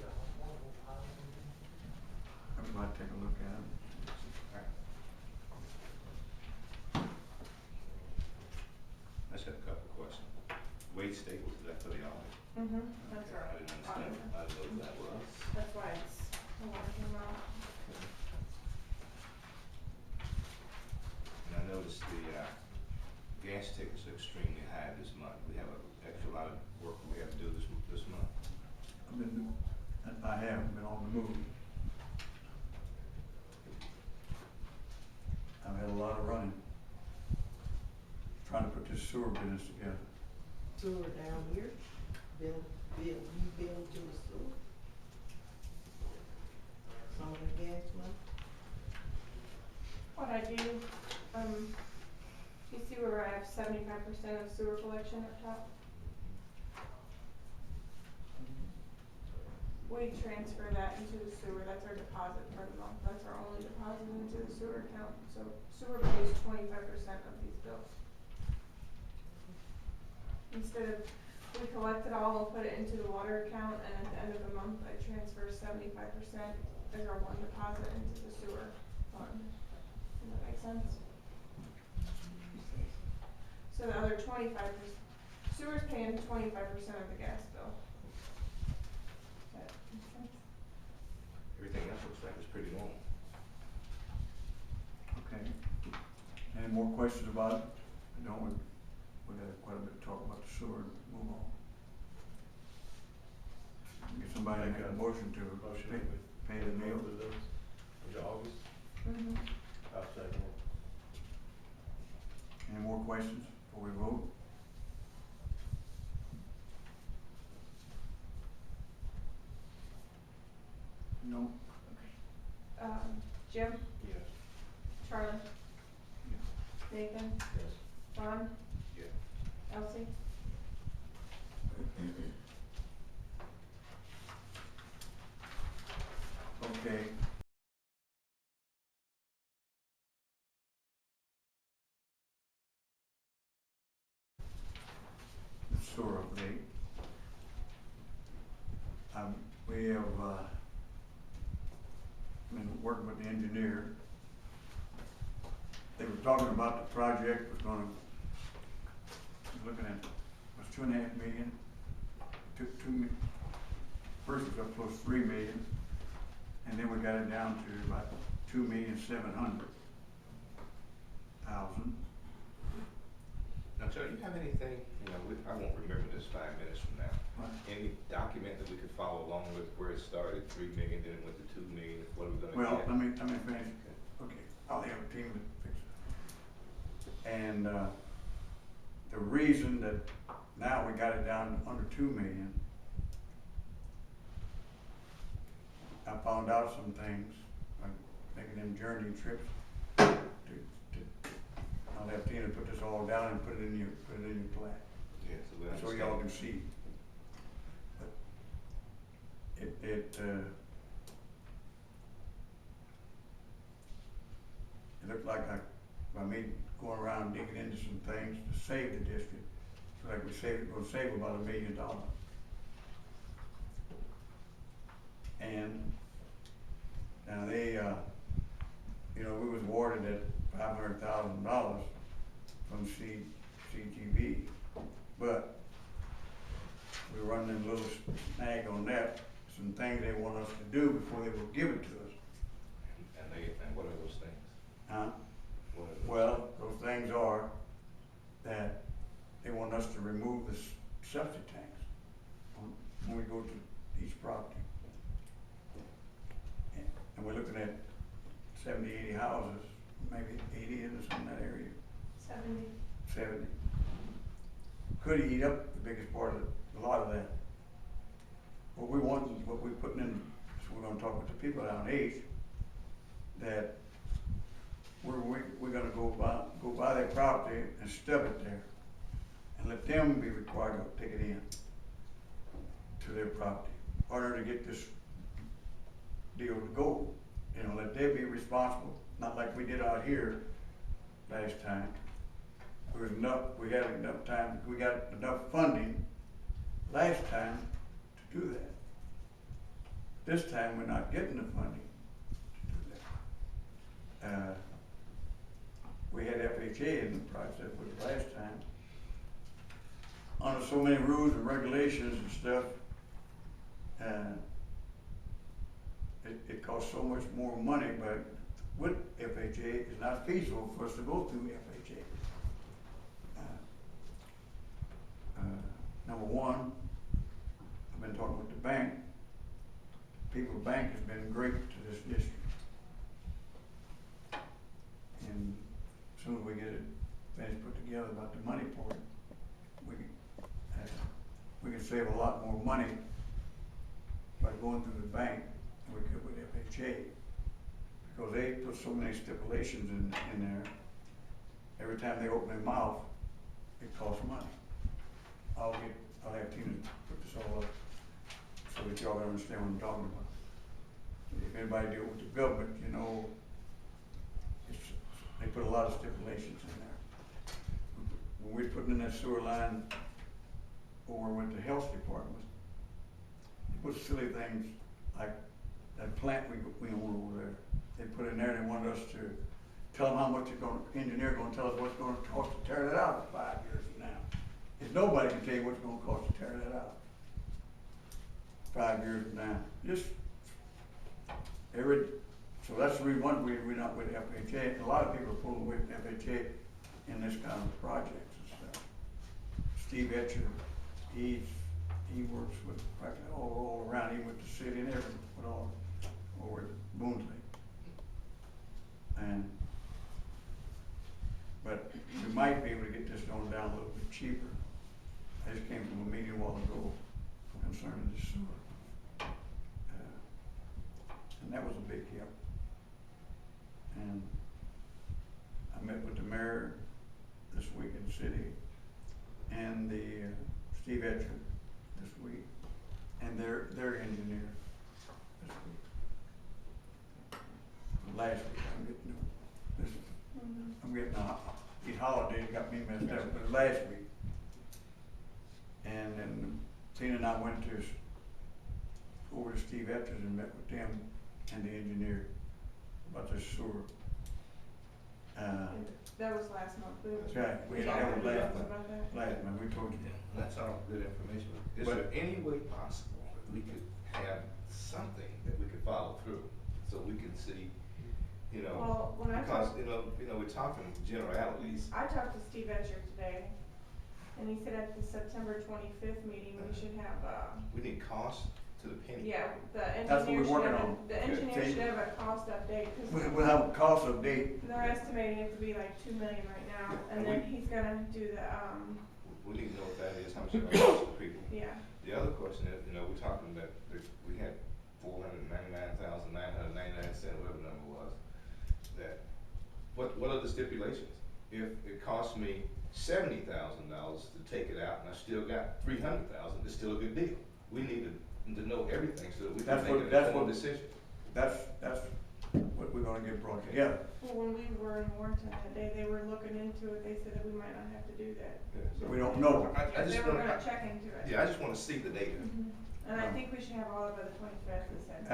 S1: Everybody take a look at them.
S3: I just got a couple of questions. Wage staples, is that for the audit?
S5: That's
S3: I
S5: right.
S3: didn't understand, I didn't know what that was.
S5: That's why it's a large amount.
S3: And I noticed the, gas tickets are extremely high this month. We have a extra lot of work we have to do this month.
S1: I have been on the move. I've had a lot of running, trying to put this sewer business together.
S10: Sewer down here, you build to the sewer. Some of the gas money.
S5: What I do, you see where I have 75% of sewer collection up top? We transfer that into the sewer, that's our deposit for the month, that's our only deposit into the sewer account, so sewer pays 25% of these bills. Instead of, we collect it all and put it into the water account, and at the end of the month, I transfer 75% as our one deposit into the sewer fund. Does that make sense? So the other 25%, sewer's paying 25% of the gas bill. Does that make sense?
S3: Everything else looks like it's pretty normal.
S1: Okay. Any more questions about it? Don't we got quite a bit to talk about the sewer and move on. Get somebody to make a motion to
S8: Motion
S1: pay,
S8: to
S1: pay the bill.
S8: Is it August? I'll second it.
S1: Any more questions before we vote? No?
S5: Jim,
S8: Yes.
S5: Charlie, Nathan,
S8: Yes.
S5: Ron,
S3: Yeah.
S5: Elsie.
S1: Okay. The sewer update. We have, been working with the engineer. They were talking about the project was gonna, looking at, was 2.5 million. First it was up close to 3 million, and then we got it down to about 2,700,000.
S3: Now, Joe, you have anything, I won't remember this 5 minutes from now.
S1: Right.
S3: Any document that we could follow along with where it started, 3 million, then it went to 2 million, what are we gonna
S1: Well,
S3: get?
S1: let me finish. Okay, I'll have a team to fix it. And, the reason that now we got it down to under 2 million, I found out some things, like making them journey trips I'll have Tina put this all down and put it in your plat,
S3: Yeah, so we
S1: so
S3: understand.
S1: y'all can see. But it looked like by me going around digging into some things to save the district, so like we'll save about $1 million. And now they, we was awarded at $500,000 from CGB, but we were running a little snag on that, some things they want us to do before they will give it to us.
S3: And what are those things?
S1: Huh?
S3: What are those
S1: Well, those things are that they want us to remove the septic tanks when we go to each property. And we're looking at 70, 80 houses, maybe 80 in some in that area,
S5: 70.
S1: 70. Could eat up the biggest part of a lot of that. What we're putting in, so we're gonna talk with the people down H, that we're gonna go buy their property and stub it there, and let them be required to take it in to their property, in order to get this deal to go. You know, let they be responsible, not like we did out here last time. We had enough time, we got enough funding last time to do that. This time, we're not getting the funding to do that. We had FHA in the process with it last time. Under so many rules and regulations and stuff, it costs so much more money, but with FHA, it's not feasible for us to go through FHA. Number one, I've been talking with the bank. People's Bank has been great to this district. And as soon as we get it finished put together about the money for it, we can save a lot more money by going through the bank than we could with FHA. Because they put so many stipulations in there. Every time they open their mouth, it costs money. I'll have Tina put this all up so that y'all can understand what I'm talking about. If anybody deal with the government, you know, they put a lot of stipulations in there. When we're putting in that sewer line over with the health department, they put silly things like that plant we own over there. They put in there, they wanted us to tell them how much engineer gonna tell us what's gonna cost to tear that out in 5 years from now. If nobody can tell you what's gonna cost to tear that out 5 years from now. So that's the reason we're not with FHA. A lot of people are pulling with FHA in this kind of projects and stuff. Steve Etcher, he works with practically all around, he went to city and everything, with all over at Boonsley. But we might be able to get this going down a little bit cheaper. I just came from a meeting a while ago concerning the sewer. And that was a big help. And I met with the mayor this week in the city and the Steve Etcher this week and their engineer this week. Last week, I'm getting these holidays got me messed up, but last week. And then Tina and I went over to Steve Etcher's and met with them and the engineer about the sewer.
S5: That was last month.
S1: That's right, we had that last month, we told you.
S3: That's all good information. Is
S1: But-
S3: there any way possible that we could have something that we could follow through, so we can see, you know,
S5: Well, when I
S3: because,
S5: talked,
S3: you know, we're talking generalities.
S5: I talked to Steve Etcher today, and he said at the September 25th meeting, we should have,
S3: We need cost to the penny.
S5: yeah, the
S1: That's what
S5: engineer
S1: we're
S5: should
S1: working
S5: have,
S1: on.
S5: the engineer
S1: Okay.
S5: should have a cost update, cause
S1: We'll have a cost update.
S5: they're estimating it to be like $2 million right now, and then he's gonna do the,
S3: We need to know what that is, how much it's gonna cost the people.
S5: yeah.
S3: The other question is, you know, we're talking that we had $499,999, whatever the number was, that, what are the stipulations? If it costs me $70,000 to take it out and I still got $300,000, it's still a good deal. We need to know everything so that we can
S1: That's
S3: make
S1: what-
S3: an
S1: that's
S3: informed
S1: what-
S3: decision.
S1: That's what we're gonna get brought together.
S5: Well, when we were in Warrenton that day, they were looking into it, they said that we might not have to do that.
S3: Yeah, so-
S1: We don't know.
S3: I
S5: They
S3: just
S5: were
S3: wanna,
S5: gonna check into it.
S3: yeah, I just wanna see the data.
S5: Mhm. And I think we should have all of it by the 25th, they said.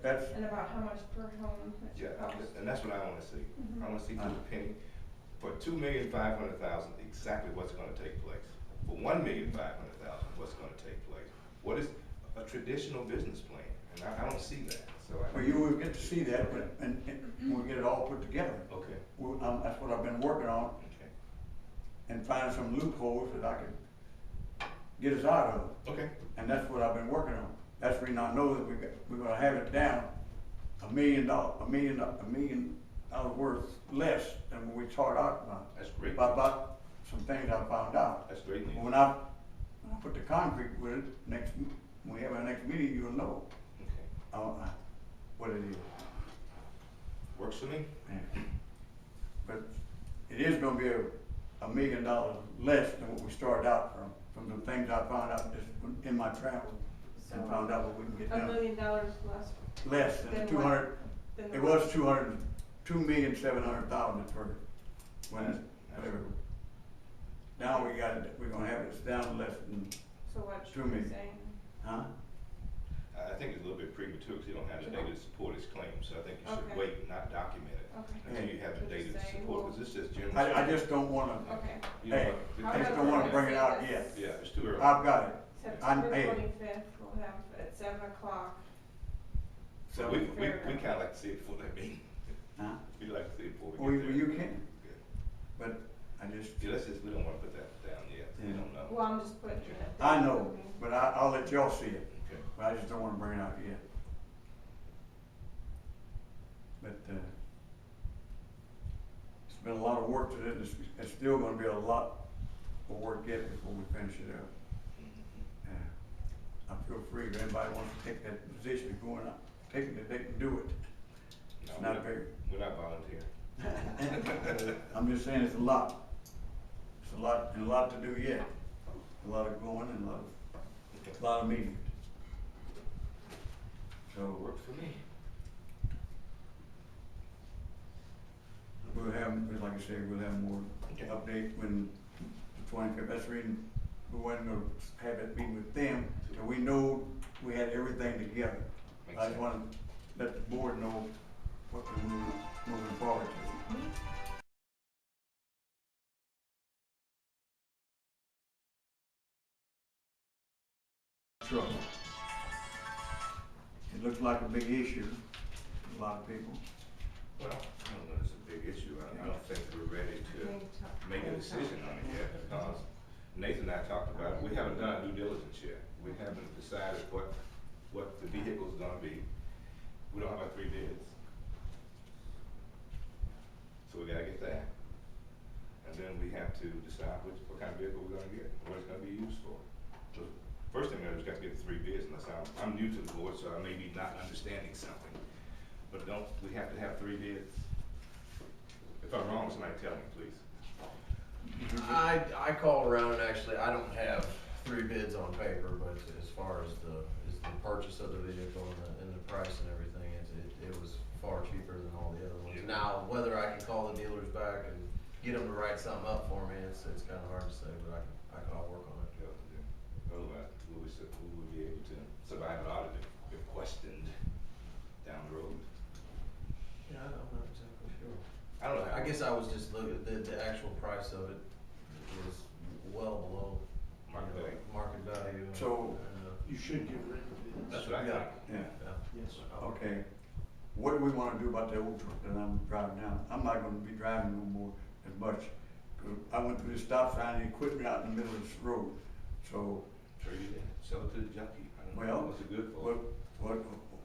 S1: That's,
S5: And about how much per home it
S3: Yeah,
S5: should cost.
S3: and that's what I wanna see.
S5: Mhm.
S3: I wanna see to the penny. For $2,500,000, exactly what's gonna take place. For $1,500,000, what's gonna take place? What is a traditional business plan? And I don't see that, so
S1: well, you will get to see that, and we'll get it all put together.
S3: Okay,
S1: That's what I've been working on,
S3: okay,
S1: and find some loopholes that I can get us out of.
S3: okay.
S1: And that's what I've been working on. That's the reason I know that we're gonna have it down $1 million worth less than what we started out about.
S3: That's great.
S1: About some things I found out.
S3: That's great news.
S1: But when I put the concrete with it, when we have our next meeting, you'll know
S3: Okay.
S1: what it is.
S3: Works for me.
S1: Yeah. But it is gonna be $1 million less than what we started out from the things I found out just in my travels. And
S5: So,
S1: found out what we can get
S5: $1
S1: done.
S5: million less
S1: Less than
S5: Than
S1: the
S5: what?
S1: 200,
S5: than the.
S1: it was 2,700,000 at first. When it, whatever. Now we're gonna have it down to less than,
S5: So what
S1: 2
S5: should we
S1: million.
S5: say?
S1: huh?
S3: I think it's a little bit premature because you don't have the data to support his claim, so I think you should
S5: Okay.
S3: wait and not document it
S5: Okay.
S3: until you have the
S5: So
S3: data
S5: just
S3: to
S5: say,
S3: support,
S5: well-
S3: because it's just general.
S1: I just don't wanna,
S5: Okay.
S3: You know
S1: hey,
S3: what?
S1: I just don't wanna bring it out yet.
S3: Yeah, it's too early.
S1: I've got it.
S5: September
S1: hey.
S5: 25th, we'll have at 7 o'clock.
S3: So we kinda like to see it before that meeting.
S1: Huh?
S3: We like to see it before
S1: Well,
S3: we get there.
S1: you can,
S3: Good.
S1: but I just,
S3: Yeah, we don't wanna put that down yet, we
S1: Yeah.
S3: don't know.
S5: Well, I'm just putting it at that.
S1: I know, but I'll let y'all see it.
S3: Okay.
S1: But I just don't wanna bring it out yet. But, it's been a lot of work to it, it's still gonna be a lot of work yet before we finish it up. I feel free if anybody wants to take that position of going out, taking it, they can do it.
S3: No,
S1: It's not very,
S3: we're not volunteering.
S1: I'm just saying it's a lot. It's a lot, and a lot to do yet. A lot of going and a lot of meetings. So,
S3: Works for me.
S1: we'll have, like I said, we'll have more
S3: Okay.
S1: update when the 25th, that's the reason we weren't gonna have that meeting with them, till we know we had everything together.
S3: Makes
S1: I just
S3: sense.
S1: wanna let the board know what we're moving forward to. Truck. It looks like a big issue to a lot of people.
S3: Well, I don't know, it's a big issue, I don't think we're ready to make a decision on it yet, because Nathan and I talked about it, we haven't done due diligence yet. We haven't decided what the vehicle's gonna be. We don't have our 3 bids. So we gotta get that. And then we have to decide what kind of vehicle we're gonna get, what it's gonna be used for. So first thing we just got to get the 3 bids, unless I'm new to the board, so I may be not understanding something. But we have to have 3 bids? If I'm wrong, somebody tell me, please.
S6: I called around and actually, I don't have 3 bids on paper, but as far as the purchase of the vehicle and the price and everything, it was far cheaper than all the other ones.
S3: Yeah.
S6: Now, whether I can call the dealers back and get them to write something up for me, it's kinda hard to say, but I can all work on it.
S3: Otherwise, will we be able to survive an audit if questioned down the road?
S6: Yeah, I'm not exactly sure.
S3: I don't know.
S6: I guess I was just looking, the actual price of it was well below, you
S3: Market
S6: know,
S3: value.
S6: market value.
S1: So-
S7: You should get rid of it.
S3: That's what I
S6: Yeah.
S3: think.
S1: Yeah.
S7: Yes.
S1: Okay, what do we wanna do about the old truck that I'm driving now? I'm not gonna be driving no more as much. 'Cause I went through the stop sign and quit me out in the middle of this road. So,
S3: Trade it in, sell it to the junkie. I don't know
S1: well,
S3: what's it good for.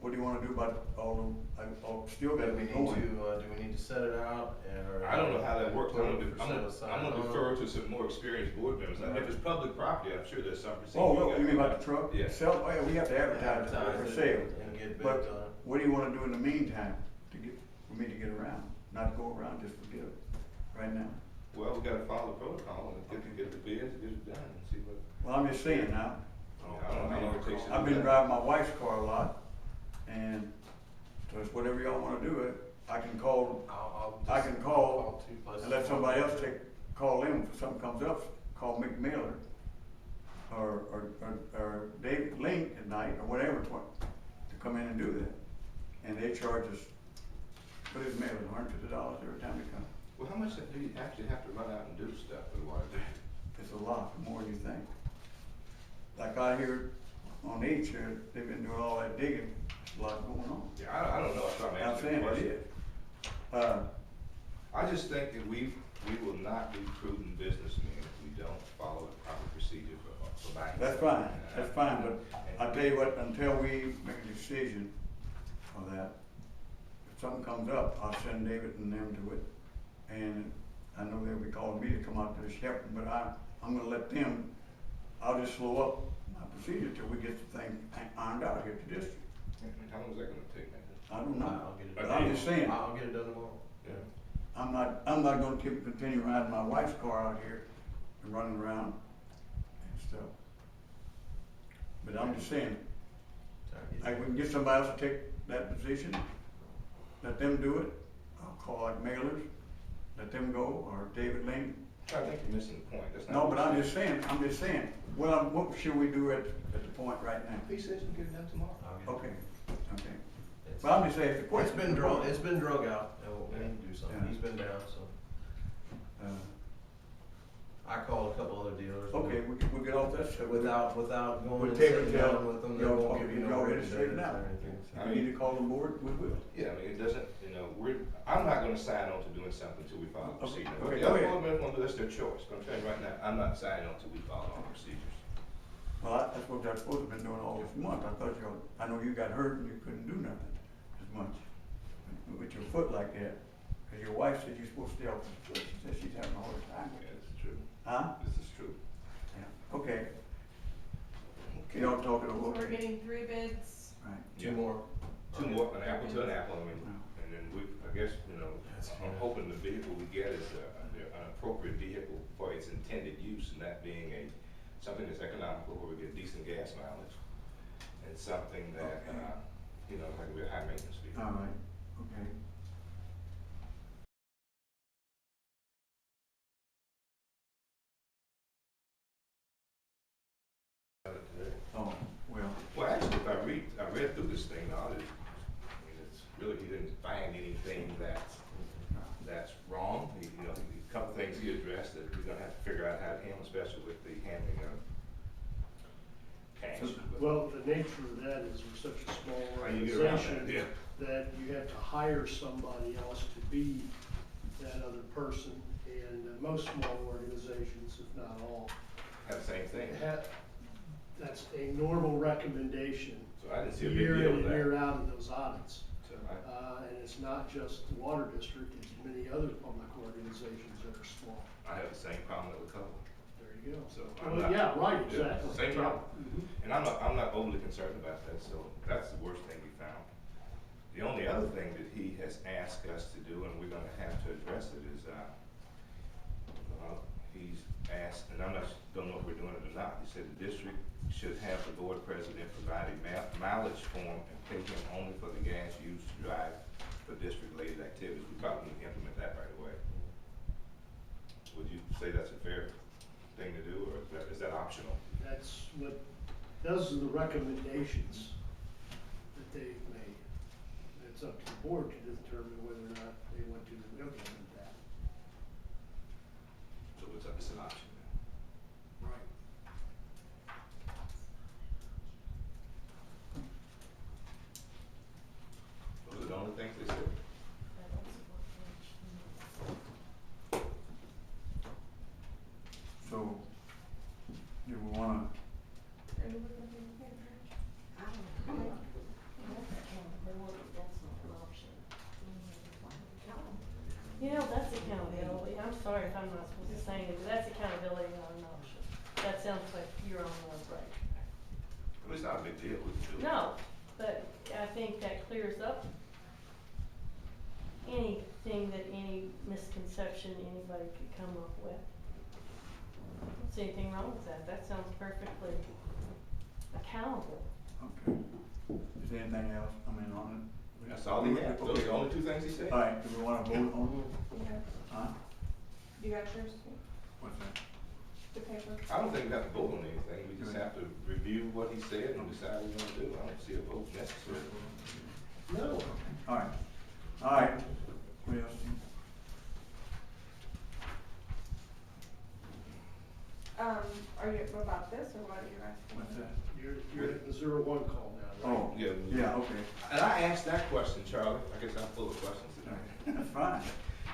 S1: what do you wanna do about all the, still gotta
S6: Do we
S1: be
S6: need to,
S1: going?
S6: do we need to set it out or?
S3: I don't know how that works. I'm
S6: For
S3: gonna
S6: set aside?
S3: I'm gonna defer to some more experienced board members. If it's public property, I'm sure there's some procedure.
S1: Oh, well,
S3: gotta
S1: you mean
S3: go
S1: about the
S3: by.
S1: truck?
S3: Yeah.
S1: Sell, oh, yeah, we have to advertise it for
S6: Advertise
S1: sale.
S6: it and get
S1: But
S6: bids on it.
S1: what do you wanna do in the meantime for me to get around? Not go around, just forget it right now?
S3: Well, we gotta follow the protocol and get the bids, get it done and see what,
S1: Well, I'm just saying now,
S3: I don't know how long it takes to do
S1: I've been
S3: that.
S1: driving my wife's car a lot, and so it's whatever y'all wanna do, I can call, I can call
S6: two places.
S1: and let somebody else call them if something comes up, call Mick Miller, or David Link at night, or whatever, to come in and do that. And they charge us, what is mailing, $150 every time they come.
S3: Well, how much do you actually have to run out and do stuff for the water district?
S1: It's a lot, more than you think. Like I hear on H here, they've been doing all that digging, a lot going on.
S3: Yeah, I don't know if I'm
S1: I'm
S3: answering
S1: saying
S3: the
S1: it
S3: question.
S1: is.
S3: I just think that we will not be prudent businessmen if we don't follow the proper procedure for buying.
S1: That's fine, but I tell you what, until we make a decision for that, if something comes up, I'll send David and them to it. And I know they'll be calling me to come out to the Shepherd, but I'm gonna let them, I'll just slow up my procedure till we get the thing ironed out here at the district.
S3: How long is that gonna take, man?
S1: I don't know.
S6: I'll get it
S1: But
S6: done.
S1: I'm just saying,
S6: I'll get it done tomorrow.
S3: Yeah.
S1: I'm not gonna continue riding my wife's car out here and running around and stuff. But I'm just saying,
S6: Try to get it
S1: I can get somebody else to take that position, let them do it. I'll call like mailers, let them go, or David Lane.
S3: I think you're missing the point, that's not.
S1: No,
S3: what
S1: but
S3: he
S1: I'm
S3: said.
S1: just saying, what should we do at the point right now?
S3: He says you can get it done tomorrow.
S6: I'll get it
S1: Okay, okay.
S6: It's-
S1: But I'm just saying, if the
S6: It's
S1: question.
S6: been drug out, and we need to do something,
S1: Yeah.
S6: he's been down, so,
S1: Uh,
S6: I called a couple other dealers.
S1: Okay, we'll get off that.
S6: But without going
S1: We'll
S6: and
S1: take
S6: sitting
S1: it down.
S6: down with them, they
S1: Y'all
S6: won't
S1: talk-
S6: give you
S1: y'all
S6: no
S1: get it
S6: written
S1: straightened
S6: dates or
S1: out.
S6: anything. so.
S1: If we need to call the board, we will.
S3: Yeah, I mean, it doesn't, you know, I'm not gonna sign on to doing something until we follow
S1: Okay,
S3: procedure.
S1: okay,
S3: The
S1: go
S3: other
S1: ahead.
S3: board members wanna do, that's their choice, but I'm telling you right now, I'm not signing on until we follow our procedures.
S1: Well, that's what I'm supposed to have been doing all this month. I know you got hurt and you couldn't do nothing as much with your foot like that. Cause your wife said you're supposed to stay off the foot. She said she's having a hard time with
S3: Yeah,
S1: it.
S3: this is true.
S1: Huh?
S3: This is true.
S1: Yeah, okay. Y'all talking
S5: So
S1: about.
S5: we're getting 3 bids.
S1: Right.
S6: Two more.
S3: Two more, an apple to an apple, I mean,
S1: Yeah.
S3: and then I guess, you know, I'm hoping the vehicle we get is an appropriate vehicle for its intended use, and that being something that's economical, where we get decent gas mileage, and something that,
S1: Okay.
S3: you know, like a high maintenance vehicle.
S1: All right, okay. Oh, well,
S3: Well, actually, if I read through this thing, now, I mean, it's really, he didn't find anything that's wrong. You know, a couple things he addressed that we're gonna have to figure out how to handle, especially with the handling of cash.
S7: Well, the nature of that is we're such a small
S3: How you get around that,
S7: organization
S3: yeah.
S7: that you have to hire somebody else to be that other person. And most small organizations, if not all,
S3: Have the same thing.
S7: that's a normal recommendation.
S3: So I didn't see a big
S7: Year
S3: deal
S7: in
S3: with
S7: and
S3: that.
S7: year out of those audits.
S3: So
S7: And it's not just the water district, it's many other public organizations that are small.
S3: I have the same problem that we covered.
S7: There you go.
S3: So I'm
S7: Well,
S3: not.
S7: yeah, right,
S3: Yeah,
S7: exactly.
S3: Same problem.
S7: Mhm.
S3: And I'm not overly concerned about that, so that's the worst thing we found. The only other thing that he has asked us to do, and we're gonna have to address it, is, he's asked, and don't know if we're doing it or not, he said the district should have the board president provide a mileage form and pay him only for the gas used to drive for district-related activities. We probably need to implement that right away. Would you say that's a fair thing to do, or is that optional?
S7: That's what, those are the recommendations that they've made. It's up to the board to determine whether or not they want to implement that.
S3: So it's an option then.
S7: Right.
S3: Those are the only things they said.
S1: so, do we wanna,
S5: Are you looking at the paper?
S2: You know, that's accountability. I'm sorry if I'm not supposed to say it, but that's accountability, not an option. That sounds like you're on the right.
S3: I mean, it's not a big deal, we can do it.
S2: No, but I think that clears up anything that any misconception anybody could come up with. Don't see anything wrong with that. That sounds perfectly accountable.
S1: okay. Is there anything else, on it?
S3: That's all he had, those are the only two things he said.
S1: All right, do we wanna vote on,
S5: Yeah.
S1: huh?
S5: You got yours too?
S1: What's that?
S5: The paper?
S3: I don't think we have to vote on anything, we just have to review what he said and decide what we're gonna do. I don't see a vote necessary.
S7: No.
S1: All right, what else?
S5: Are you about this or what are you asking?
S1: What's that?
S7: You're at the 01 call now, right?
S1: Oh,
S3: Yeah.
S1: yeah, okay,
S3: And I asked that question, Charlie, I guess I'm full of questions
S1: all
S3: tonight.
S1: right, that's fine.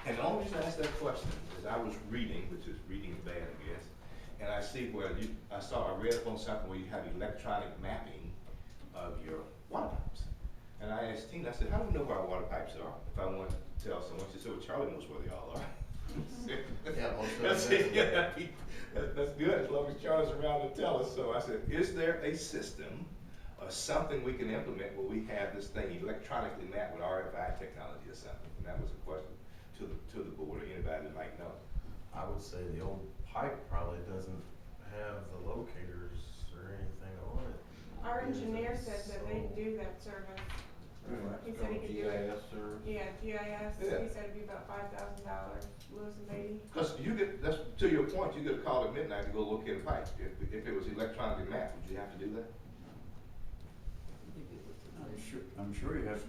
S3: And the only reason I asked that question is I was reading, which is reading bad, I guess, and I see where I read up on something where you have electronic mapping of your water pipes. And I asked Tina, I said, how do we know where our water pipes are? If I want to tell someone, she said, well, Charlie knows where they all are.
S6: Yeah, most of
S3: That's
S6: them
S3: it, yeah, that's good, as long as Charlie's around to tell us. So I said, is there a system or something we can implement where we have this thing electronically mapped with RFI technology or something? And that was a question to the board or anybody that might know.
S6: I would say the old pipe probably doesn't have the locators or anything on it.
S5: Our
S6: Because
S5: engineer
S6: it's
S5: said that they
S6: so-
S5: do that service.
S1: Right.
S5: He said he could do it.
S8: GIS or?
S5: Yeah, GIS,
S3: Yeah.
S5: he said it'd be about $5,000, Lewis and Beatty.
S3: Cause you get, that's, to your point, you get a call at midnight to go locate a pipe. If it was electronically mapped, would you have to do that?
S1: I'm sure he has,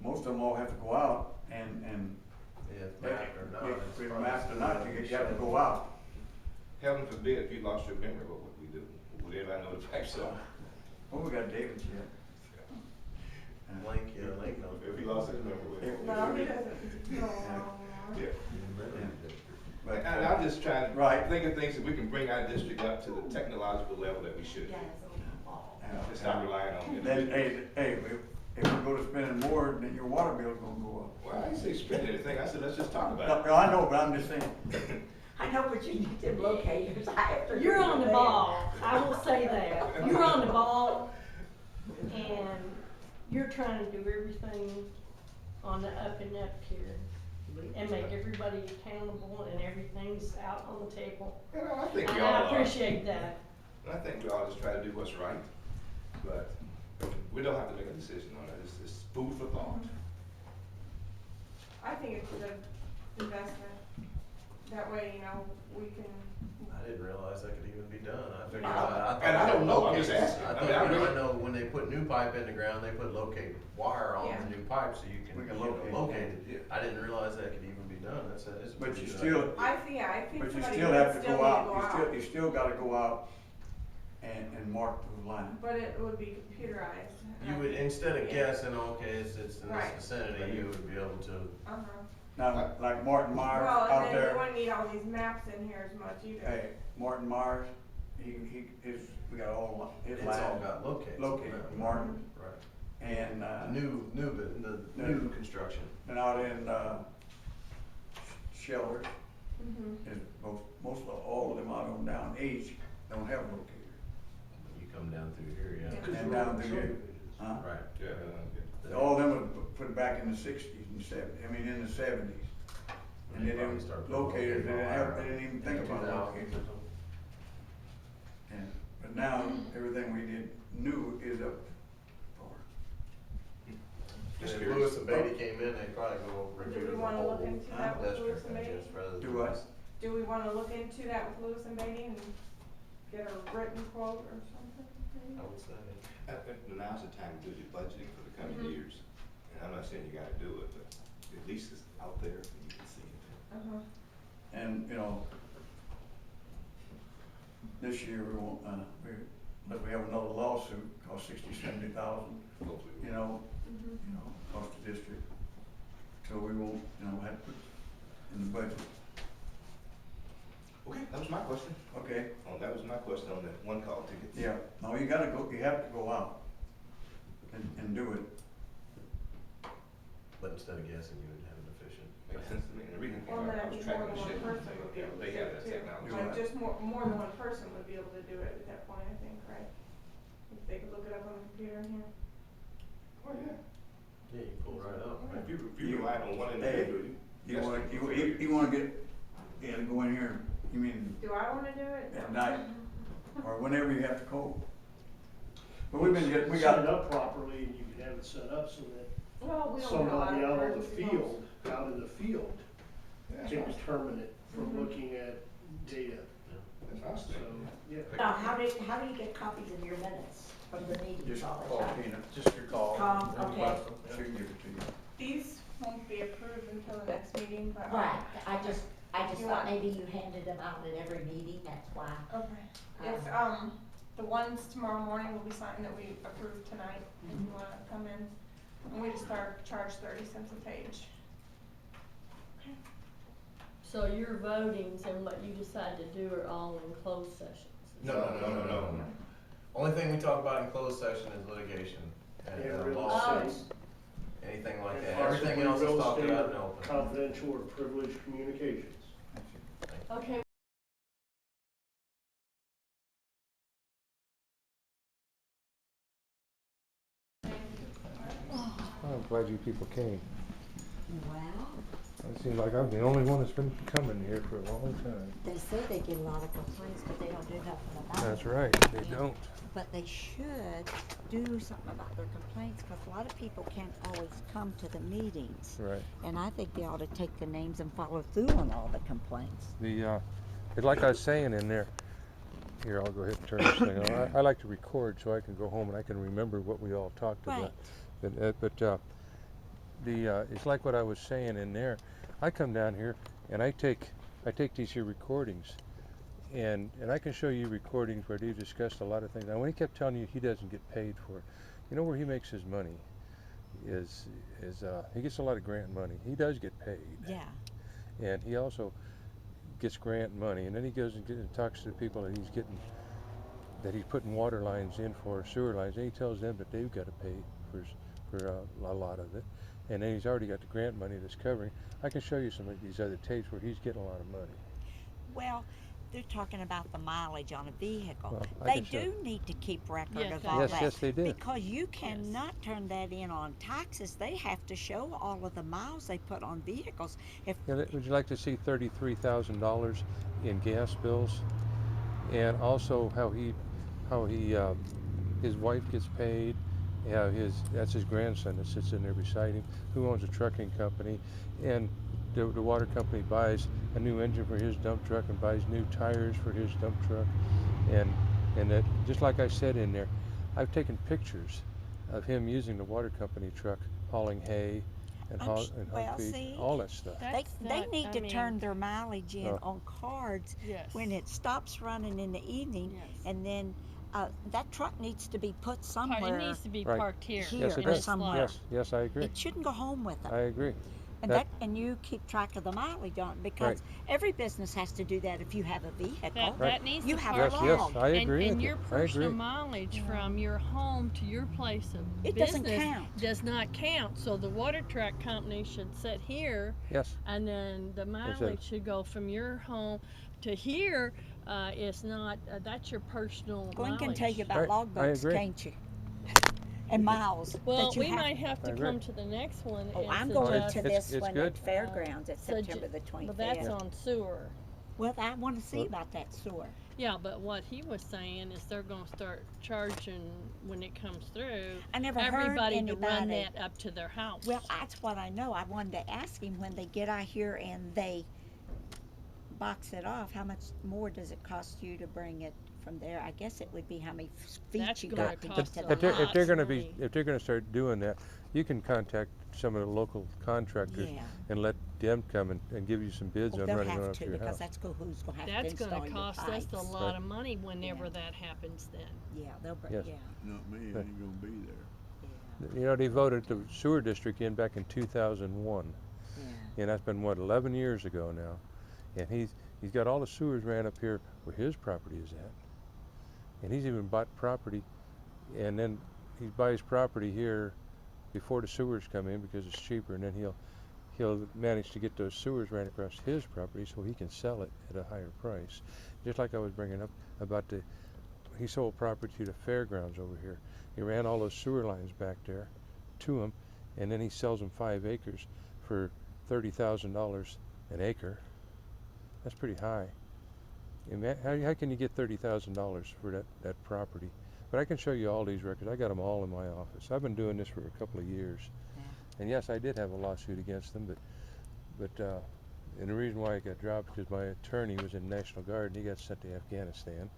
S1: most of them all have to go out and
S6: Yeah, it's mapped or not. it's
S1: if it's
S6: probably
S1: mapped or
S6: still
S1: not,
S6: gonna be
S1: you have to
S6: shown.
S1: go out.
S3: Heaven forbid, if you lost your memory, what would we do? Would everybody know the pipes are?
S1: Oh, we got David's yet.
S6: Link, yeah, Link knows.
S3: If he lost his memory, what?
S5: No, he doesn't go along anymore.
S3: Yeah.
S1: But,
S3: And I'm just trying to
S1: Right.
S3: think of things that we can bring our district up to the technological level that we should. And stop relying on it.
S1: Then, hey, if we go to spending more, then your water bill's gonna go up.
S3: Well, I didn't say spend anything, I said, let's just talk
S1: No,
S3: about it.
S1: no, I know, but I'm just saying,
S4: I know, but you need them locators, I have to.
S2: You're on the ball, I will say that. You're on the ball, and you're trying to do everything on the up and up here, and make everybody accountable, and everything's out on the table.
S3: You know, I think
S2: And
S3: we all
S2: I
S3: are.
S2: appreciate that.
S3: And I think we all just try to do what's right, but we don't have to make a decision on it, it's food for thought.
S5: I think it's a good investment. That way, you know, we can,
S6: I didn't realize that could even be done. I figured,
S3: And
S6: thought
S3: I don't
S6: they
S3: know, I'm just
S6: located-
S3: asking.
S6: I
S3: I
S6: thought,
S3: mean, I
S6: you know,
S3: really-
S6: I know when they put new pipe in the ground, they put locate wire on
S5: Yeah.
S6: the new pipe so you
S1: We
S6: can
S1: can locate it.
S6: locate it.
S3: Yeah.
S6: I didn't realize that could even be done. That is a
S1: but
S6: pretty
S1: you
S6: good
S1: still,
S6: idea.
S5: I think
S1: but you
S5: somebody
S1: still
S5: would
S1: have to
S5: still
S1: go
S5: need
S1: out, you still gotta go out and mark those lines.
S5: But it would be computerized.
S6: You would, instead of
S5: Yeah.
S6: guessing, okay, it's in this
S5: Right.
S6: vicinity, you would be able to,
S5: Uh-huh.
S1: Now, like Martin Myers
S5: Well,
S1: out
S5: and then you
S1: there,
S5: wouldn't need all these maps in here as much either.
S1: hey, Martin Myers, we got all his
S6: it's all
S1: lines
S6: got locates.
S1: located, Martin,
S6: Right.
S1: and,
S6: New construction.
S1: and out in, Sheller,
S5: Mm-hmm.
S1: is most of, all of them out on down H don't have locators.
S6: You come down through here, yeah.
S5: Yeah.
S1: And down through here, huh?
S6: Right.
S3: Yeah,
S1: All of them were put back in the sixties and in the seventies. And they
S6: probably
S1: didn't
S6: start
S1: locate it,
S6: putting
S1: they didn't even think about
S6: 2000s or
S1: locators.
S6: something.
S1: And, but now, everything we did new is up for.
S3: Just
S6: If
S3: curious.
S6: Lewis and Beatty came in, they'd probably go review
S5: we
S6: the
S5: wanna
S6: whole
S5: look into that with Lewis
S6: district
S5: and
S6: and
S5: Beatty?
S6: just rather
S1: Do
S6: than
S1: what?
S6: just-
S5: Do we wanna look into that with Lewis and Beatty and get a written quote or something? maybe?
S6: I would say.
S3: Now's the time to do your budgeting for the coming
S5: Mhm.
S3: years. And I'm not saying you gotta do it, but at least it's out there and you can see it.
S5: Uh-huh.
S1: And, this year we won't, but we have another lawsuit, cost $60,000-70,000,
S3: Hopefully.
S5: Mhm.
S1: cost the district. So we won't, have to put in the budget.
S3: Okay, that was my question.
S1: Okay,
S3: Oh, that was my question on that one call tickets.
S1: yeah, no, you have to go out and do it.
S6: But instead of guessing, you would have an efficient.
S3: Makes sense to me. And the reason
S5: Well, then
S3: I
S5: I
S3: was
S5: think
S3: tracking
S5: more
S3: the
S5: than
S3: shit.
S5: one person would be able to
S3: They
S5: do
S3: have
S5: it
S3: that
S5: too.
S3: technology.
S1: Do
S5: Like
S1: what?
S5: just more than one person would be able to do it at that point, I think, right? If they could look it up on the computer in here.
S3: Oh, yeah.
S6: Yeah, you pull right up.
S3: If you rely on one
S1: Hey,
S3: individual,
S1: You wanna to go in here, you mean
S5: Do I wanna do it?
S1: at night, or whenever you have to call. But we
S7: Set it
S1: got,
S7: up properly, and you can have it set up so that
S5: Well, we don't have a lot
S7: somebody
S5: of
S7: out on the
S5: emergency
S7: field, out in the field,
S3: yeah,
S7: can
S3: that's
S7: determine it from
S5: Mhm.
S7: looking at data.
S3: what I was
S7: So,
S3: thinking.
S7: yeah.
S4: Now, how do you get copies of your minutes from the meetings
S1: just
S4: all the
S1: call
S4: time?
S1: Tina,
S6: Just your call.
S4: Call,
S6: and
S4: okay.
S6: request them, yeah.
S1: she can give it to you.
S5: These won't be approved until the next meeting, but.
S4: Right, I just
S5: You
S4: thought
S5: want-
S4: maybe you handed them out at every meeting, that's why.
S5: Okay. If, the ones tomorrow morning will be signed that we approved tonight, if you wanna come in, and we just charge 30 cents a page.
S2: So your votings and what you decide to do are all in closed sessions?
S6: No. Only thing we talk about in closed session is litigation and
S7: Yeah, real
S2: Oh.
S7: estate.
S6: anything like
S7: And
S6: that. Everything
S7: possibly
S6: else is
S7: real
S6: talked
S7: estate
S6: about
S7: or
S6: in open.
S7: confidential or privileged communications.
S2: Okay,
S9: glad you people came.
S11: Well,
S9: It seems like I'm the only one that's been coming here for a long time.
S11: they say they get a lot of complaints, but they don't do nothing about it.
S9: That's right, they don't.
S11: But they should do something about their complaints, because a lot of people can't always come to the meetings.
S9: Right.
S11: And I think they ought to take the names and follow through on all the complaints.
S9: It's like I was saying in there, here, I'll go ahead and turn this thing on. I like to record so I can go home and I can remember what we all talked about.
S11: Right.
S9: It's like what I was saying in there. I come down here and I take these here recordings, and I can show you recordings where he discussed a lot of things. Now, when he kept telling you he doesn't get paid for it, you know where he makes his money is he gets a lot of grant money. He does get paid.
S11: Yeah.
S9: And he also gets grant money, and then he goes and talks to the people that he's putting water lines in for, sewer lines, and he tells them that they've got to pay for a lot of it. And then he's already got the grant money that's covering. I can show you some of these other tapes where he's getting a lot of money.
S11: Well, they're talking about the mileage on a vehicle.
S9: Well,
S11: They do need to keep record
S2: Yes,
S11: of all that.
S9: Yes, they do.
S11: Because you cannot turn that in on taxes. They have to show all of the miles they put on vehicles. If
S9: Would you like to see $33,000 in gas bills, and also how his wife gets paid? Yeah, that's his grandson that sits in there beside him, who owns a trucking company, and the water company buys a new engine for his dump truck and buys new tires for his dump truck, and that, just like I said in there, I've taken pictures of him using the water company truck hauling hay and hog feed,
S11: see,
S9: all that stuff.
S11: they need to turn their mileage in on cards
S2: Yes.
S11: when it stops running in the evening,
S2: Yes.
S11: and then that truck needs to be put somewhere.
S2: It needs to be
S9: Right.
S2: parked here.
S11: Here
S9: Yes, it
S11: or
S9: does.
S11: somewhere.
S9: Yes, I agree.
S11: It shouldn't go home with them.
S9: I agree.
S11: And and you keep track of the mileage on it, because every business has to do that if you have a vehicle.
S2: That needs
S11: You
S2: to
S11: have
S2: park
S11: a
S9: Yes,
S11: log.
S9: I agree
S2: and
S9: with
S2: your
S9: you. I
S2: personal
S9: agree.
S2: mileage from your home to your place of
S11: It
S2: business
S11: doesn't count.
S2: does not count. So the water truck company should sit here,
S9: Yes.
S2: and then the mileage should go from your home to here. It's not. That's your personal
S11: Glenn
S2: mileage.
S11: can tell you about
S9: Right,
S11: logbooks,
S9: I agree.
S11: can't you? And miles
S2: Well,
S11: that you
S2: we
S11: have.
S2: might have
S9: I
S2: to
S9: agree.
S2: come to the next one.
S11: Oh,
S2: and
S11: I'm going
S2: suggest-
S11: to
S9: It's-
S11: this
S9: it's
S11: one
S9: good.
S11: at Fairgrounds at
S2: So
S11: September the 25th.
S2: But that's on sewer.
S11: Well, I want to see about that sewer.
S2: Yeah, but what he was saying is they're going to start charging when it comes through.
S11: I never heard
S2: everybody to run
S11: anybody.
S2: that up to their house.
S11: Well, that's what I know. I wanted to ask him, when they get out here and they box it off, how much more does it cost you to bring it from there? I guess it would be how many feet
S2: That's
S11: you
S2: gonna
S11: got to get
S2: cost
S11: to
S2: a
S11: the
S9: If they're
S11: house.
S9: going to if they're going to start doing that, you can contact some of the local contractors
S11: Yeah.
S9: and let them come and give you some bids
S11: Well,
S9: on
S11: they'll
S9: running it
S11: have
S9: up to
S11: to,
S9: your
S11: because
S9: house.
S11: that's who's going to have
S2: That's
S11: to
S2: going
S11: install
S2: to
S11: your
S2: cost us
S11: pipes.
S2: a lot of money whenever
S11: Yeah.
S2: that happens then.
S11: Yeah, they'll bring.
S9: Yes.
S11: Yeah,
S12: Not me, I ain't gonna be there.
S11: yeah,
S9: You know, they voted the sewer district in back in 2001,
S11: yeah.
S9: and that's been, what, 11 years ago now. And he's got all the sewers ran up here where his property is at. And he's even bought property, and then he buys property here before the sewers come in because it's cheaper, and then he'll manage to get those sewers ran across his property so he can sell it at a higher price. Just like I was bringing up about he sold property to the fairgrounds over here. He ran all those sewer lines back there to him, and then he sells them 5 acres for $30,000 an acre. That's pretty high. How can you get $30,000 for that property? But I can show you all these records. I got them all in my office. I've been doing this for a couple of years.
S11: Yeah.
S9: And yes, I did have a lawsuit against them, but and the reason why I got dropped because my attorney was in National Guard and he got sent to Afghanistan.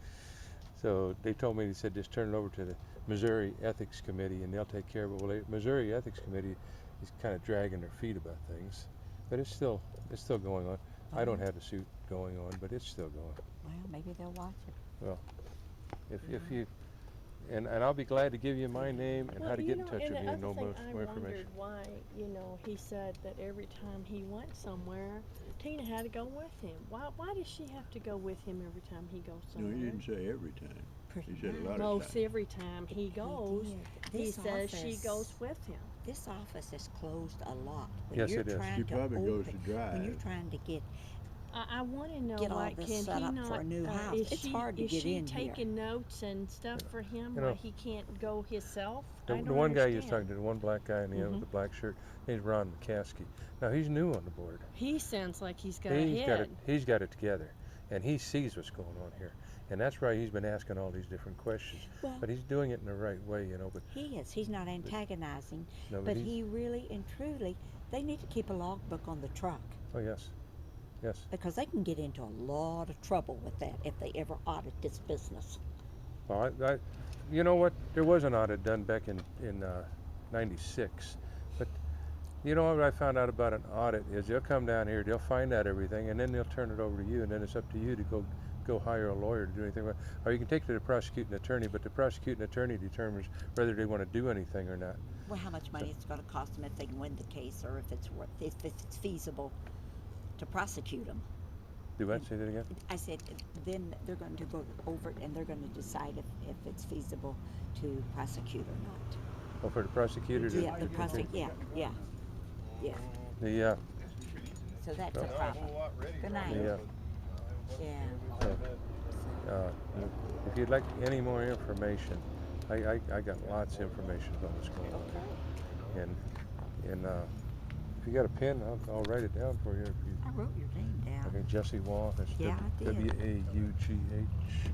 S9: So they told me, they said, just turn it over to the Missouri Ethics Committee and they'll take care of it. Well, the Missouri Ethics Committee is kind of dragging their feet about things, but it's still going on. I don't have the suit going on, but it's still going.
S11: Well, maybe they'll watch it.
S9: Well, if you, and I'll be glad to give you my name and how to get in touch with me and know more information.
S2: Wondered why, he said that every time he went somewhere, Tina had to go with him. Why does she have to go with him every time he goes
S12: No,
S2: somewhere?
S12: he didn't say every time.
S11: Pretty
S12: He said a lot of
S2: Most
S12: times.
S2: every time he goes,
S11: did.
S2: he
S11: This
S2: says she
S11: office-
S2: goes with him.
S11: This office is closed a lot. When
S9: Yes,
S11: you're
S9: it is.
S11: trying
S12: She
S11: to
S12: probably goes to
S11: When you're
S12: drive.
S11: trying to get
S2: I wanna know,
S11: get all
S2: like,
S11: this
S2: can
S11: set
S2: he
S11: up
S2: not,
S11: for a new house.
S2: is
S11: It's
S2: she,
S11: hard to
S2: is
S11: get
S2: she
S11: in here.
S2: taking notes and stuff for him,
S9: You know,
S2: why he can't go himself? I
S9: The
S2: don't
S9: one guy you was
S2: understand.
S9: talking to, the one black guy in the end with
S11: Mhm.
S9: the black shirt, he's Ron McCaskey. Now he's new on the board.
S2: He sounds like he's got a
S9: He's got it.
S2: head.
S9: He's got it together, and he sees what's going on here, and that's why he's been asking all these different questions.
S11: Well,
S9: But he's doing it in the right way, you know. But
S11: he is. He's not antagonizing,
S9: no,
S11: but
S9: he's,
S11: he really and truly, they need to keep a logbook on the truck
S9: oh yes, yes.
S11: because they can get into a lot of trouble with that if they ever audit this business.
S9: Well, you know what? There was an audit done back in '96, but you know what I found out about an audit is they'll come down here, they'll find out everything, and then they'll turn it over to you, and then it's up to you to go hire a lawyer to do anything. Or you can take it to the prosecuting attorney, but the prosecuting attorney determines whether they want to do anything or not.
S11: Well, how much money it's going to cost them if they can win the case, or if it's feasible to prosecute them.
S9: Do what? Say that again?
S11: I said, then they're going to go over it and they're going to decide if it's feasible to prosecute or not.
S9: Oh, for the prosecutor to.
S11: Yeah, the prosecutor. Yeah.
S9: The
S11: So that's a problem. Good night.
S9: Yeah.
S11: Yeah.
S9: If you'd like any more information, I got lots of information about what's going on there. And if you got a pen, I'll write it down for you. If you,
S11: I wrote your name down.
S9: okay, Jesse Wall. That's
S11: Yeah, I did.
S9: W-A-U-G-H.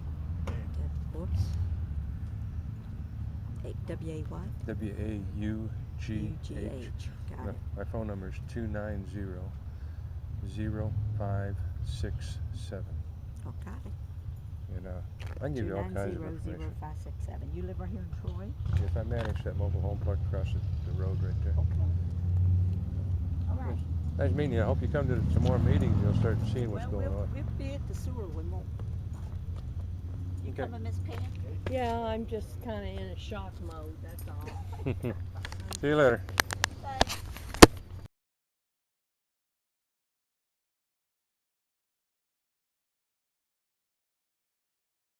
S11: Whoops. W-A what?
S9: W-A-U-G-H.
S11: U-G-H. Got it.
S9: My phone number is 290-0567.
S11: Oh, got it.
S9: And I can give you all kinds of information.
S11: 290-0567. You live right here in Troy?
S9: If I manage that mobile home park across the road right there.
S11: Okay. All right.
S9: Nice meeting you. I hope you come to some more meetings. You'll start seeing what's going on.
S11: We'll be at the sewer. We won't. You
S9: Okay.
S11: coming, Miss Pam?
S2: Yeah, I'm just kinda in a shock mode, that's all.
S9: See you later.